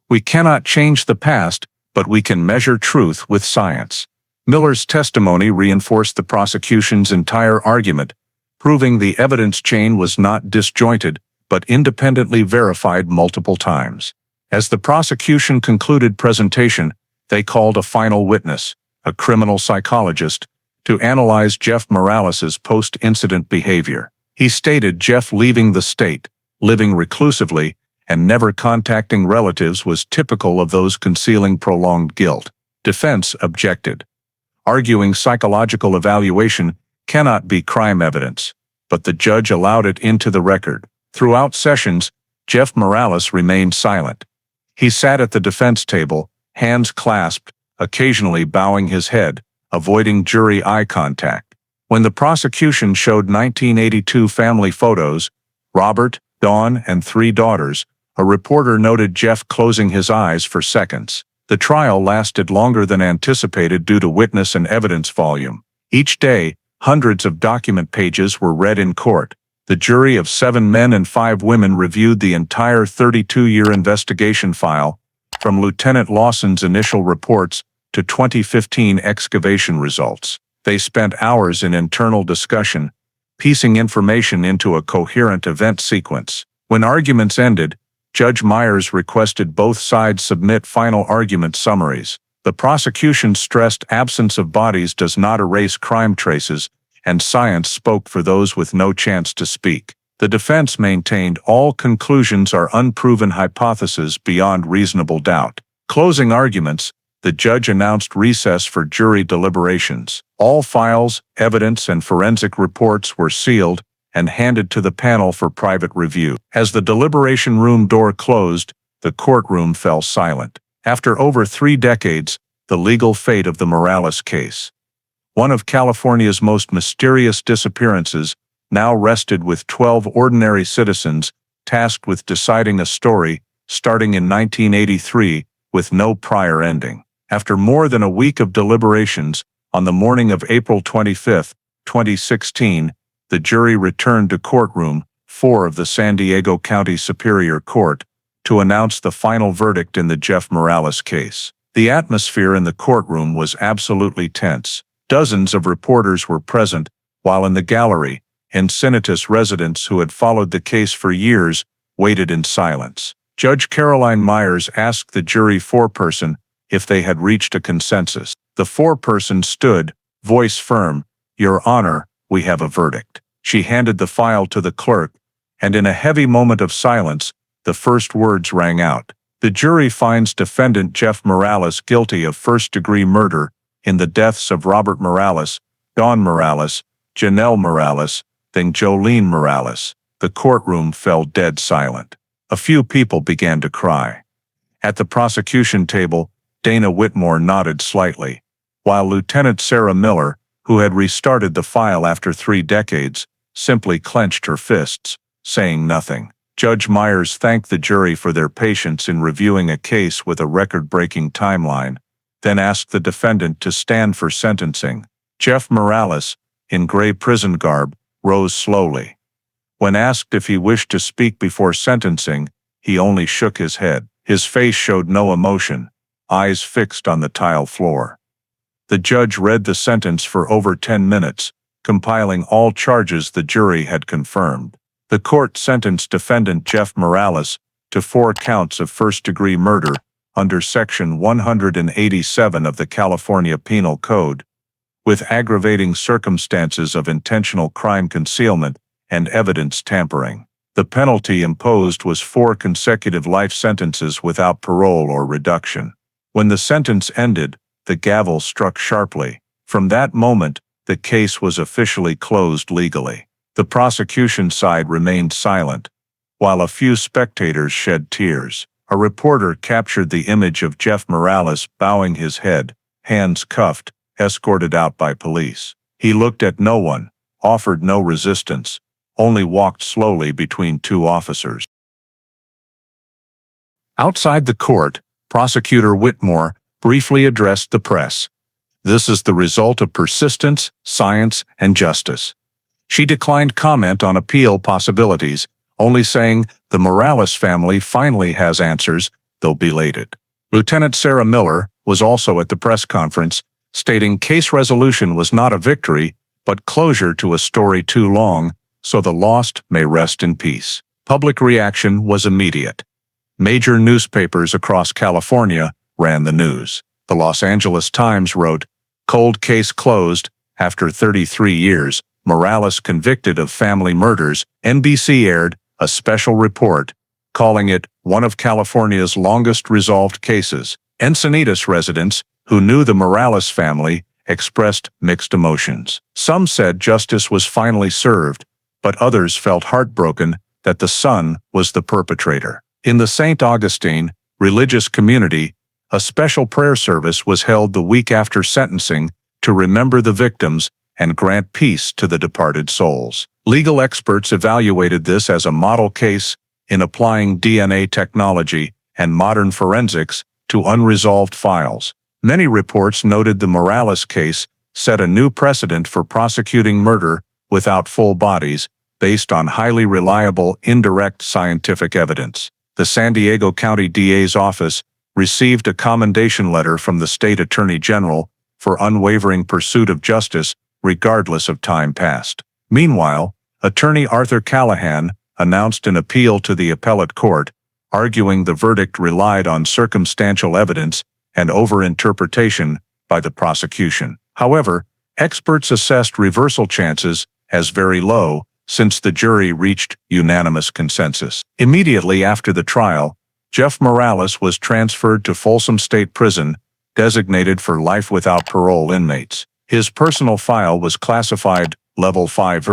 S1: "We cannot change the past, but we can measure truth with science." Miller's testimony reinforced the prosecution's entire argument, proving the evidence chain was not disjointed, but independently verified multiple times. As the prosecution concluded presentation, they called a final witness, a criminal psychologist, to analyze Jeff Morales's post-incident behavior. He stated Jeff leaving the state, living reclusively, and never contacting relatives was typical of those concealing prolonged guilt. Defense objected, arguing psychological evaluation cannot be crime evidence, but the judge allowed it into the record. Throughout sessions, Jeff Morales remained silent. He sat at the defense table, hands clasped, occasionally bowing his head, avoiding jury eye contact. When the prosecution showed 1982 family photos, Robert, Dawn, and 3 daughters, a reporter noted Jeff closing his eyes for seconds. The trial lasted longer than anticipated due to witness and evidence volume. Each day, hundreds of document pages were read in court. The jury of 7 men and 5 women reviewed the entire 32-year investigation file, from Lieutenant Lawson's initial reports to 2015 excavation results. They spent hours in internal discussion, piecing information into a coherent event sequence. When arguments ended, Judge Myers requested both sides submit final argument summaries. The prosecution stressed absence of bodies does not erase crime traces, and science spoke for those with no chance to speak. The defense maintained all conclusions are unproven hypotheses beyond reasonable doubt. Closing arguments, the judge announced recess for jury deliberations. All files, evidence, and forensic reports were sealed and handed to the panel for private review. As the deliberation room door closed, the courtroom fell silent. After over 3 decades, the legal fate of the Morales case, one of California's most mysterious disappearances, now rested with 12 ordinary citizens tasked with deciding a story starting in 1983 with no prior ending. After more than a week of deliberations, on the morning of April 25, 2016, the jury returned to courtroom 4 of the San Diego County Superior Court to announce the final verdict in the Jeff Morales case. The atmosphere in the courtroom was absolutely tense. Dozens of reporters were present, while in the gallery, Encinitas residents who had followed the case for years waited in silence. Judge Caroline Myers asked the jury foreperson if they had reached a consensus. The foreperson stood, voice firm, "Your Honor, we have a verdict." She handed the file to the clerk, and in a heavy moment of silence, the first words rang out. The jury finds defendant Jeff Morales guilty of first-degree murder in the deaths of Robert Morales, Dawn Morales, Janelle Morales, then Jolene Morales. The courtroom fell dead silent. A few people began to cry. At the prosecution table, Dana Whitmore nodded slightly, while Lieutenant Sarah Miller, who had restarted the file after 3 decades, simply clenched her fists, saying nothing. Judge Myers thanked the jury for their patience in reviewing a case with a record-breaking timeline, then asked the defendant to stand for sentencing. Jeff Morales, in gray prison garb, rose slowly. When asked if he wished to speak before sentencing, he only shook his head. His face showed no emotion, eyes fixed on the tile floor. The judge read the sentence for over 10 minutes, compiling all charges the jury had confirmed. The court sentenced defendant Jeff Morales to 4 counts of first-degree murder under Section 187 of the California Penal Code, with aggravating circumstances of intentional crime concealment and evidence tampering. The penalty imposed was 4 consecutive life sentences without parole or reduction. When the sentence ended, the gavel struck sharply. From that moment, the case was officially closed legally. The prosecution side remained silent, while a few spectators shed tears. A reporter captured the image of Jeff Morales bowing his head, hands cuffed, escorted out by police. He looked at no one, offered no resistance, only walked slowly between 2 officers. Outside the court, Prosecutor Whitmore briefly addressed the press. "This is the result of persistence, science, and justice." She declined comment on appeal possibilities, only saying the Morales family finally has answers, though belated. Lieutenant Sarah Miller was also at the press conference, stating case resolution was not a victory, but closure to a story too long, so the lost may rest in peace. Public reaction was immediate. Major newspapers across California ran the news. The Los Angeles Times wrote, "Cold case closed, after 33 years, Morales convicted of family murders." NBC aired a special report, calling it one of California's longest resolved cases. Encinitas residents, who knew the Morales family, expressed mixed emotions. Some said justice was finally served, but others felt heartbroken that the son was the perpetrator. In the St. Augustine religious community, a special prayer service was held the week after sentencing to remember the victims and grant peace to the departed souls. Legal experts evaluated this as a model case in applying DNA technology and modern forensics to unresolved files. Many reports noted the Morales case set a new precedent for prosecuting murder without full bodies, based on highly reliable indirect scientific evidence. The San Diego County DA's office received a commendation letter from the state attorney general for unwavering pursuit of justice regardless of time passed. Meanwhile, attorney Arthur Callahan announced an appeal to the appellate court, arguing the verdict relied on circumstantial evidence and overinterpretation by the prosecution. However, experts assessed reversal chances as very low since the jury reached unanimous consensus. Immediately after the trial, Jeff Morales was transferred to Folsom State Prison, designated for life without parole inmates. His personal file was classified Level 5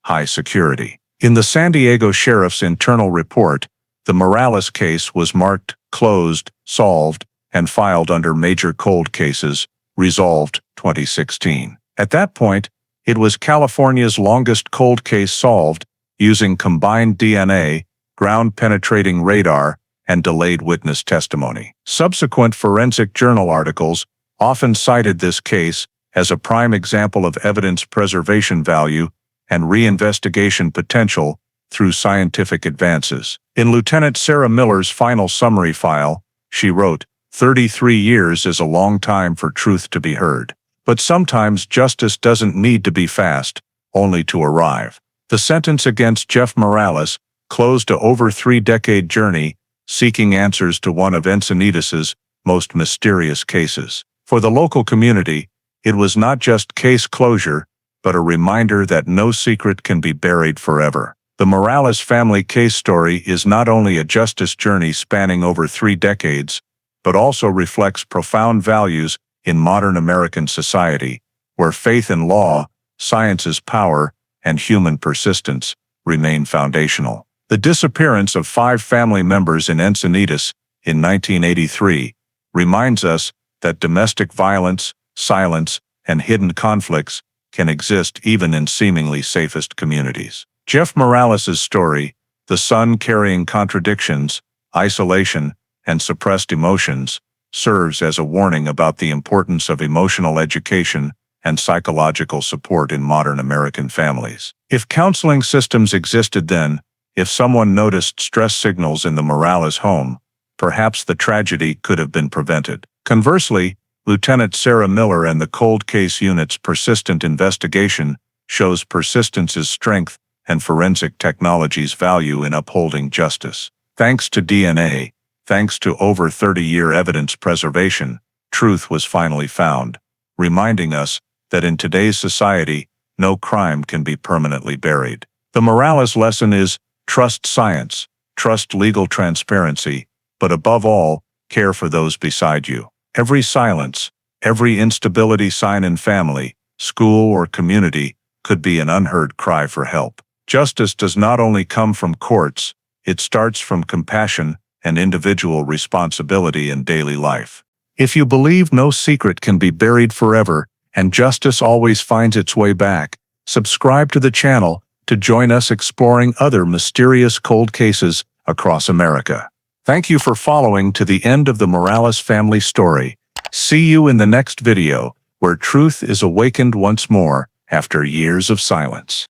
S1: high security. In the San Diego Sheriff's internal report, the Morales case was marked closed, solved, and filed under Major Cold Cases, Resolved 2016. At that point, it was California's longest cold case solved using combined DNA, ground-penetrating radar, and delayed witness testimony. Subsequent forensic journal articles often cited this case as a prime example of evidence preservation value and reinvestigation potential through scientific advances. In Lieutenant Sarah Miller's final summary file, she wrote, 33 years is a long time for truth to be heard. But sometimes justice doesn't need to be fast, only to arrive. The sentence against Jeff Morales closed a over 3-decade journey seeking answers to one of Encinitas' most mysterious cases. For the local community, it was not just case closure, but a reminder that no secret can be buried forever. The Morales family case story is not only a justice journey spanning over 3 decades, but also reflects profound values in modern American society, where faith in law, science's power, and human persistence remain foundational. The disappearance of 5 family members in Encinitas in 1983 reminds us that domestic violence, silence, and hidden conflicts can exist even in seemingly safest communities. Jeff Morales' story, the son carrying contradictions, isolation, and suppressed emotions, serves as a warning about the importance of emotional education and psychological support in modern American families. If counseling systems existed then, if someone noticed stress signals in the Morales home, perhaps the tragedy could have been prevented. Conversely, Lieutenant Sarah Miller and the Cold Case Unit's persistent investigation shows persistence's strength and forensic technology's value in upholding justice. Thanks to DNA, thanks to over 30-year evidence preservation, truth was finally found, reminding us that in today's society, no crime can be permanently buried. The Morales lesson is, trust science, trust legal transparency, but above all, care for those beside you. Every silence, every instability sign in family, school, or community could be an unheard cry for help. Justice does not only come from courts, it starts from compassion and individual responsibility in daily life. If you believe no secret can be buried forever and justice always finds its way back, subscribe to the channel to join us exploring other mysterious cold cases across America. Thank you for following to the end of the Morales family story. See you in the next video, where truth is awakened once more after years of silence.